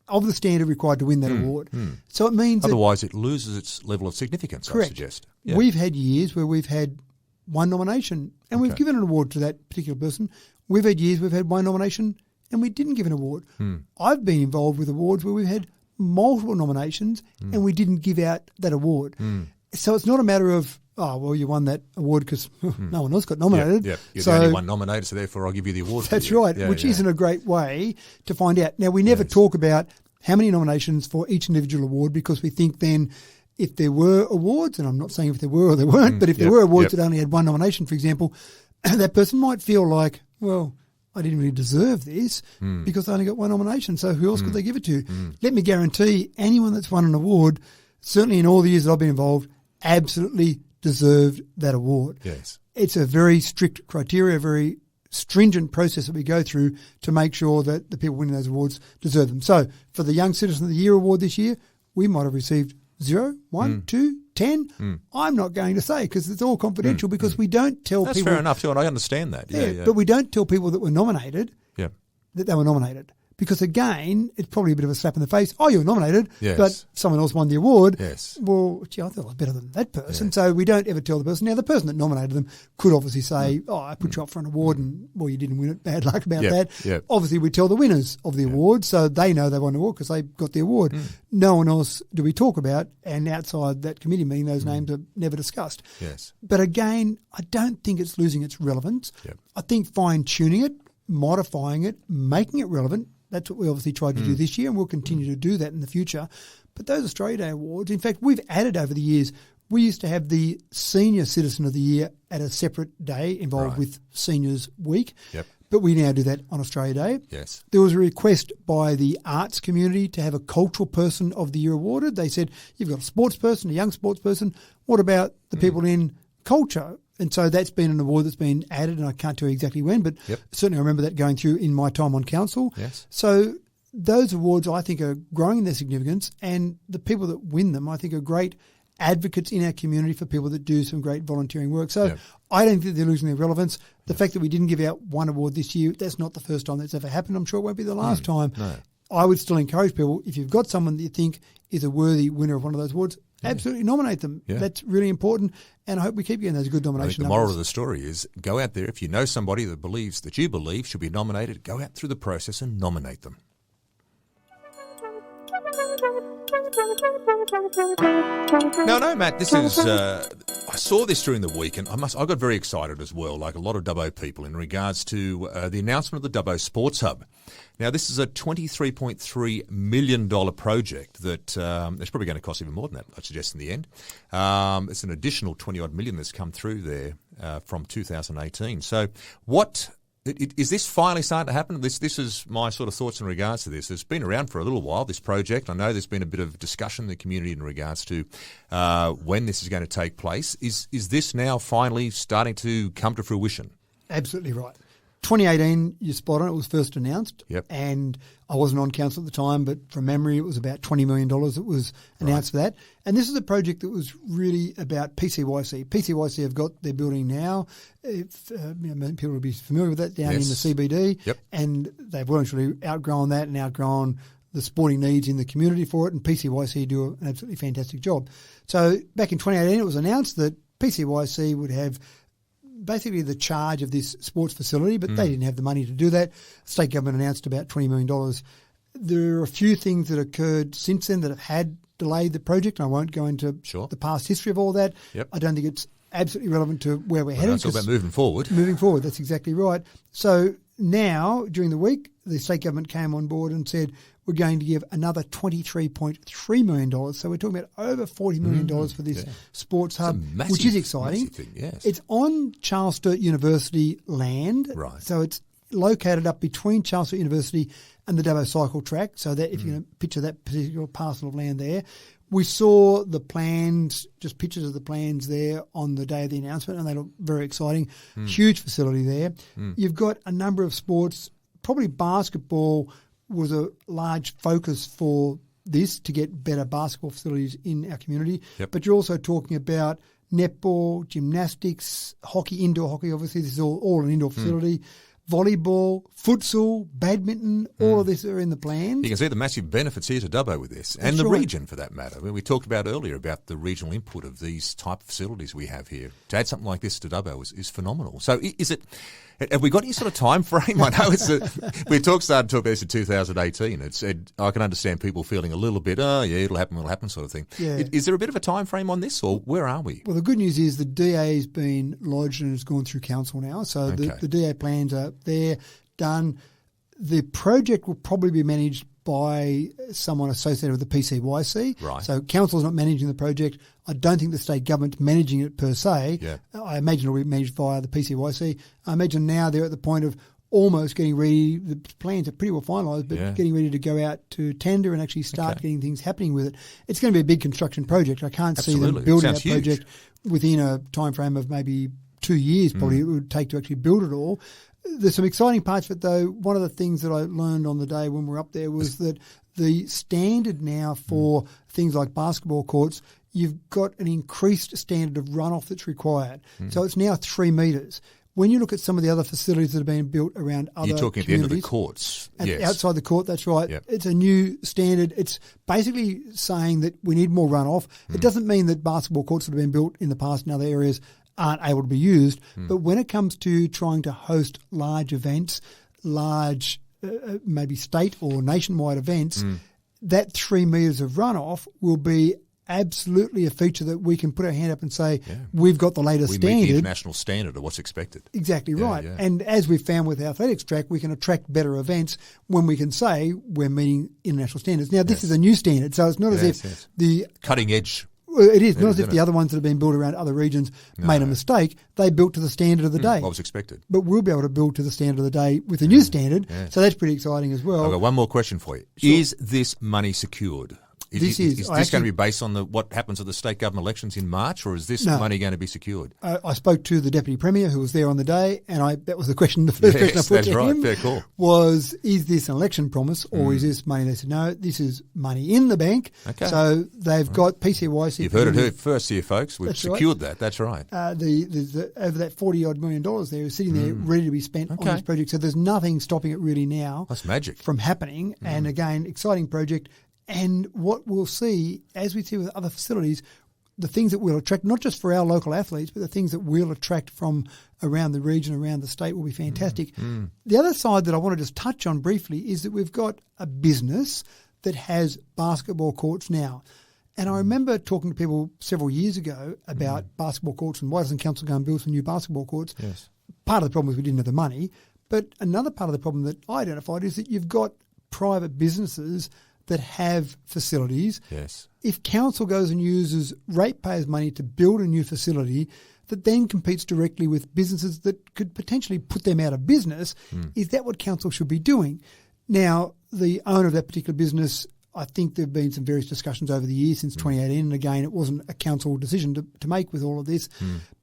of the standard required to win that award. So it means otherwise it loses its level of significance, correct. I suggest. Yeah. We've had years where we've had one nomination and we've given an award to that particular person. We've had years we've had one nomination and we didn't give an award. I've been involved with awards where we've had multiple nominations and we didn't give out that award. So it's not a matter of, oh, well, you won that award because no one else got nominated. You're the only one nominated, so therefore I'll give you the award. That's right, which isn't a great way to find out. Now, we never talk about how many nominations for each individual award because we think then if there were awards, and I'm not saying if there were or there weren't, but if there were awards that only had one nomination, for example, that person might feel like, well, I didn't really deserve this because I only got one nomination, so who else could they give it to? Let me guarantee anyone that's won an award, certainly in all the years that I've been involved, absolutely deserved that award. Yes. It's a very strict criteria, a very stringent process that we go through to make sure that the people winning those awards deserve them. So for the Young Citizen of the Year award this year, we might have received 0, 1, 2, 10. I'm not going to say because it's all confidential because we don't tell people. That's fair enough too, and I understand that. Yeah, but we don't tell people that were nominated that they were nominated. Because again, it's probably a bit of a slap in the face. Oh, you were nominated, but someone else won the award. Yes. Well, gee, I thought I was better than that person. So we don't ever tell the person. Now, the person that nominated them could obviously say, oh, I put you up for an award and, well, you didn't win it. Bad luck about that. Yep. Obviously, we tell the winners of the award so they know they won the award because they got the award. No one else do we talk about, and outside that committee meeting, those names are never discussed. Yes. But again, I don't think it's losing its relevance. Yep. I think fine-tuning it, modifying it, making it relevant, that's what we obviously tried to do this year, and we'll continue to do that in the future. But those Australia Day awards, in fact, we've added over the years. We used to have the Senior Citizen of the Year at a separate day involved with Seniors Week. Yep. But we now do that on Australia Day. Yes. There was a request by the arts community to have a Cultural Person of the Year awarded. They said, you've got a sports person, a young sports person. What about the people in culture? And so that's been an award that's been added, and I can't tell you exactly when, but certainly I remember that going through in my time on council. Yes. So those awards, I think, are growing in their significance, and the people that win them, I think, are great advocates in our community for people that do some great volunteering work. So I don't think they're losing their relevance. The fact that we didn't give out one award this year, that's not the first time that's ever happened. I'm sure it won't be the last time. No. I would still encourage people, if you've got someone that you think is a worthy winner of one of those awards, absolutely nominate them. Yeah. That's really important, and I hope we keep getting those good I nomination think the numbers. moral of the story is go out there. If you know somebody that believes that you believe should be nominated, go out through the process and nominate them. No, Matt, this is... I saw this during the week, and I got very excited as well, like a lot of Dubbo people, in regards to the announcement of the Dubbo Sports Hub. Now, this is a $23.3 million project that it's probably going to cost even more than that, I'd suggest, in the end. It's an additional 20-odd million that's come through there from 2018. So is this finally starting to happen? This is my sort of thoughts in regards to this. It's been around for a little while, this project. I know there's been a bit of discussion in the community in regards to when this is going to take place. Is this now finally starting to come to fruition? Absolutely right. 2018, you're spot on. It was first announced. Yep. And I wasn't on council at the time, but from memory, it was about $20 million that was announced for that. And this is a project that was really about PCYC. PCYC have got their building now. People will be familiar with that down in the CBD. Yep. And they've well and truly outgrown that and outgrown the sporting needs in the community for it. And PCYC do an absolutely fantastic job. So back in 2018, it was announced that PCYC would have basically the charge of this sports facility, but they didn't have the money to do that. State government announced about $20 million. There are a few things that occurred since then that have delayed the project. I won't go into the past history of all that. Yep. I don't think it's absolutely relevant to where we're headed. It's all about moving forward. Moving forward, that's exactly right. So now, during the week, the state government came on board and said, we're going to give another $23.3 million. So we're talking about over $40 million for this sports hub, which is exciting. Thing, yes. It's on Charles Sturt University land. Right. So it's located up between Charles Sturt University and the Dubbo cycle track. So that if you're going to picture that particular parcel of land there, we saw the plans, just pictures of the plans there on the day of the announcement, and they look very exciting. Huge facility there. You've got a number of sports, probably basketball was a large focus for this to get better basketball facilities in our community. Yep. But you're also talking about netball, gymnastics, hockey, indoor hockey, obviously. This is all an indoor facility. Volleyball, futsal, badminton, all of this are in the plans. You can see the massive benefits here to Dubbo with this, and the region for that matter. I mean, we talked about earlier about the regional input of these type of facilities we have here. To add something like this to Dubbo is phenomenal. So is it... Have we got any sort of time frame? I know we started to talk about this in 2018. I can understand people feeling a little bit, it'll happen sort of thing. Yeah. Is there a bit of a time frame on this, or where are we? Well, the good news is the DA has been lodged and has gone through council now. So the DA plans are there, done. The project will probably be managed by someone associated with the PCYC. Right. So council is not managing the project. I don't think the state government's managing it per se. Yeah. I imagine it will be managed via the PCYC. I imagine now they're at the point of almost getting ready. The plans are pretty well finalised, but getting ready to go out to tender and actually start getting things happening with it. It's going to be a big construction project. I can't see them building that project within a time frame of maybe 2 years, probably it would take to actually build it all. There's some exciting parts of it, though. One of the things that I learned on the day when we were up there was that the standard now for things like basketball courts, you've got an increased standard of runoff that's required. So it's now 3 metres. When you look at some of the other facilities that are being built around other You're talking at the end of the courts. Outside the court, that's right. Yep. It's a new standard. It's basically saying that we need more runoff. It doesn't mean that basketball courts that have been built in the past in other areas aren't able to be used. But when it comes to trying to host large events, large maybe state or nationwide events, that 3 metres of runoff will be absolutely a feature that we can put our hand up and say, we've got the latest standard. We meet the international standard of what's expected. Exactly right. Yeah. And as we've found with our athletics track, we can attract better events when we can say we're meeting international standards. Now, this is a new standard, so it's not as if the cutting edge. Well, it is not as if the other ones that have been built around other regions made a mistake. They built to the standard of the day. What was expected. But we'll be able to build to the standard of the day with the new standard. So that's pretty exciting as well. I've got one more question for you. Sure. Is this money secured? Is this going to be based on what happens at the state government elections in March, or is this money going to be secured? I spoke to the Deputy Premier who was there on the day, and that was the question. The first question I put to him Fair call. was, is this an election promise or is this money? They said, no, this is money in the bank. Okay. So they've got PCYC. You've heard it here first here, folks. We've secured that. That's right. Over that $40-odd million there is sitting there ready to be spent on this project. So there's nothing stopping it really now. That's magic. From happening. And again, exciting project. And what we'll see, as we see with other facilities, the things that we'll attract, not just for our local athletes, but the things that we'll attract from around the region, around the state, will be fantastic. The other side that I want to just touch on briefly is that we've got a business that has basketball courts now. And I remember talking to people several years ago about basketball courts and why doesn't council go and build some new basketball courts? Yes. Part of the problem was we didn't have the money. But another part of the problem that I identified is that you've got private businesses that have facilities. Yes. If council goes and uses ratepayers' money to build a new facility that then competes directly with businesses that could potentially put them out of business, is that what council should be doing? Now, the owner of that particular business, I think there have been some various discussions over the years since 2018, and again, it wasn't a council decision to make with all of this.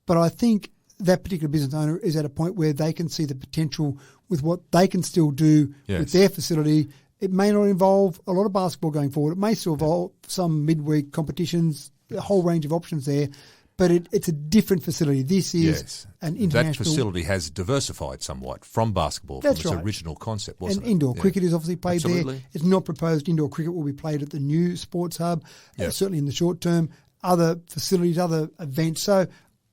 But I think that particular business owner is at a point where they can see the potential with what they can still do with their facility. It may not involve a lot of basketball going forward. It may still involve some midweek competitions, a whole range of options there. But it's a different facility. This is an international... That facility has diversified somewhat from basketball from its original concept, wasn't it? And indoor cricket is obviously played there. It's not proposed indoor cricket will be played at the new sports hub, certainly in the short term. Other facilities, other events. So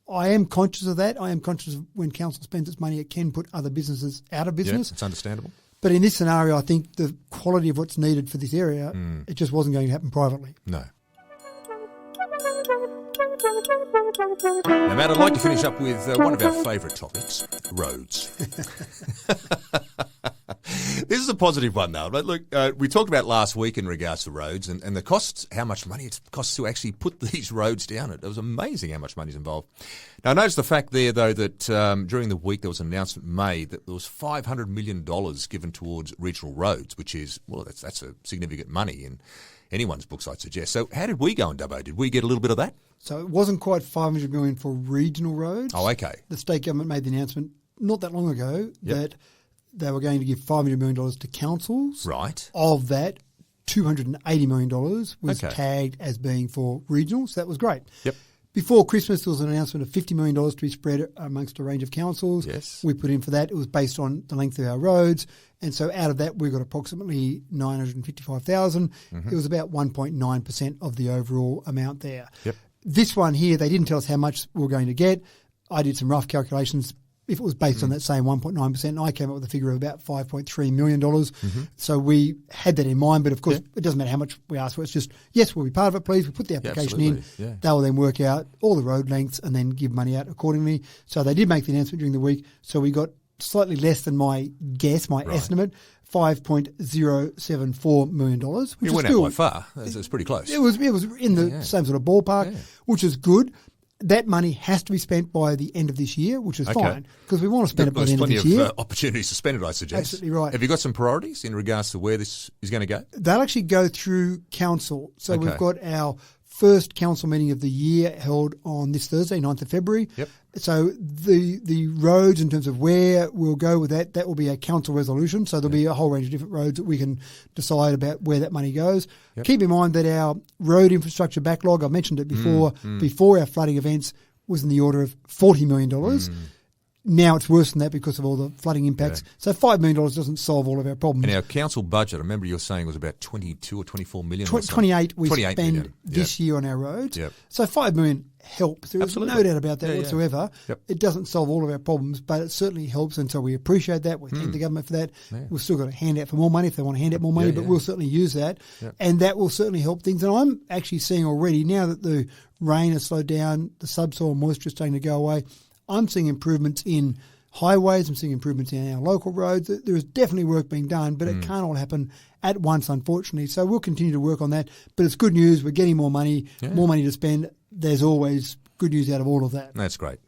I am conscious of that. I am conscious of when council spends its money, it can put other businesses out of business. Yeah, it's understandable. But in this scenario, I think the quality of what's needed for this area, it just wasn't going to happen privately. No. Now, Matt, I'd like to finish up with one of our favourite topics, roads. This is a positive one, though. But look, we talked about last week in regards to roads and the costs, how much money it costs to actually put these roads down. It was amazing how much money is involved. Now, notice the fact there, though, that during the week there was an announcement made that there was $500 million given towards regional roads, which is, well, that's a significant money in anyone's books, I'd suggest. So how did we go in Dubbo? Did we get a little bit of that? So it wasn't quite $500 million for regional roads. Oh, okay. The state government made the announcement not that long ago that they were going to give $500 million to councils. Right. Of that, $280 million was tagged as being for regional, so that was great. Yep. Before Christmas, there was an announcement of $50 million to be spread amongst a range of councils. Yes. We put in for that. It was based on the length of our roads. And so out of that, we got approximately $955,000. It was about 1.9% of the overall amount there. Yep. This one here, they didn't tell us how much we were going to get. I did some rough calculations. If it was based on that same 1.9%, I came up with a figure of about $5.3 million. So we had that in mind, but of course, it doesn't matter how much we ask for. It's just, yes, we'll be part of it, please. We put the application in. Yeah. They will then work out all the road lengths and then give money out accordingly. So they did make the announcement during the week. So we got slightly less than my guess, my estimate, $5.074 million. Which you went out by far. It's pretty close. It was in the same sort of ballpark, which is good. That money has to be spent by the end of this year, which is fine, because we want to spend it by the end of this year. There's plenty of opportunities to spend it, I suggest. Absolutely right. Have you got some priorities in regards to where this is going to go? They'll actually go through council. So we've got our first council meeting of the year held on this Thursday, 9th of February. Yep. So the roads, in terms of where we'll go with that will be a council resolution. So there'll be a whole range of different roads that we can decide about where that money goes. Yep. Keep in mind that our road infrastructure backlog, I mentioned it before our flooding events, was in the order of $40 million. Now it's worse than that because of all the flooding impacts. Yeah. So $5 million doesn't solve all of our problems. And our council budget, I remember you were saying, was about 22 or 24 million. 28 we spend this year on our roads. Yep. So $5 million helps. There is no doubt about that whatsoever. Yep. It doesn't solve all of our problems, but it certainly helps, and so we appreciate that. We thank the government for that. Yeah. We've still got to hand out for more money if they want to hand out more money, but we'll certainly use that. Yep. And that will certainly help things. And I'm actually seeing already, now that the rain has slowed down, the subsoil moisture is starting to go away, I'm seeing improvements in highways. I'm seeing improvements in our local roads. There is definitely work being done, but it can't all happen at once, unfortunately. So we'll continue to work on that. But it's good news. We're getting more money to spend. There's always good news out of all of that. That's great.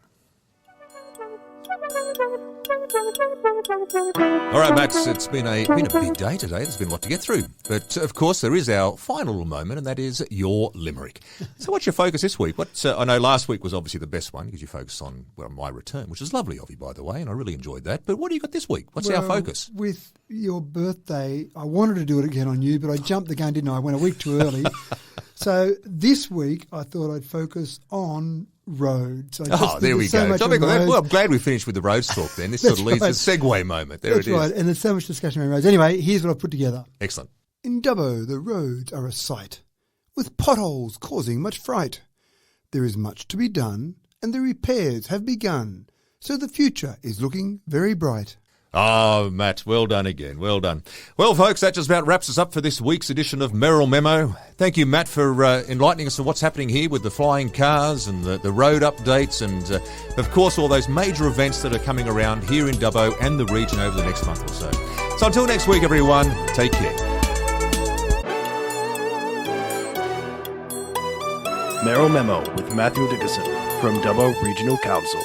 All right, Matt, it's been a big day today. There's been a lot to get through. But, of course, there is our final moment, and that is your Limerick. So what's your focus this week? I know last week was obviously the best one because you focused on my return, which is lovely of you, by the way, and I really enjoyed that. But what do you got this week? What's our focus? With your birthday, I wanted to do it again on you, but I jumped the gun, didn't I? I went a week too early. So this week, I thought I'd focus on roads. There we go. Well, I'm glad we finished with the roads talk then. This sort of leads to a segue moment. That's right. And there's so much discussion around roads. Anyway, here's what I've put together. Excellent. In Dubbo, the roads are a sight, with potholes causing much fright. There is much to be done, and the repairs have begun, so the future is looking very bright. Oh, Matt, well done again. Well done. Well, folks, that just about wraps us up for this week's edition of Merrill Memo. Thank you, Matt, for enlightening us on what's happening here with the flying cars and the road updates and, of course, all those major events that are coming around here in Dubbo and the region over the next month or so. So until next week, everyone, take care. Merrill Memo with Matthew Dickinson from Dubbo Regional Council.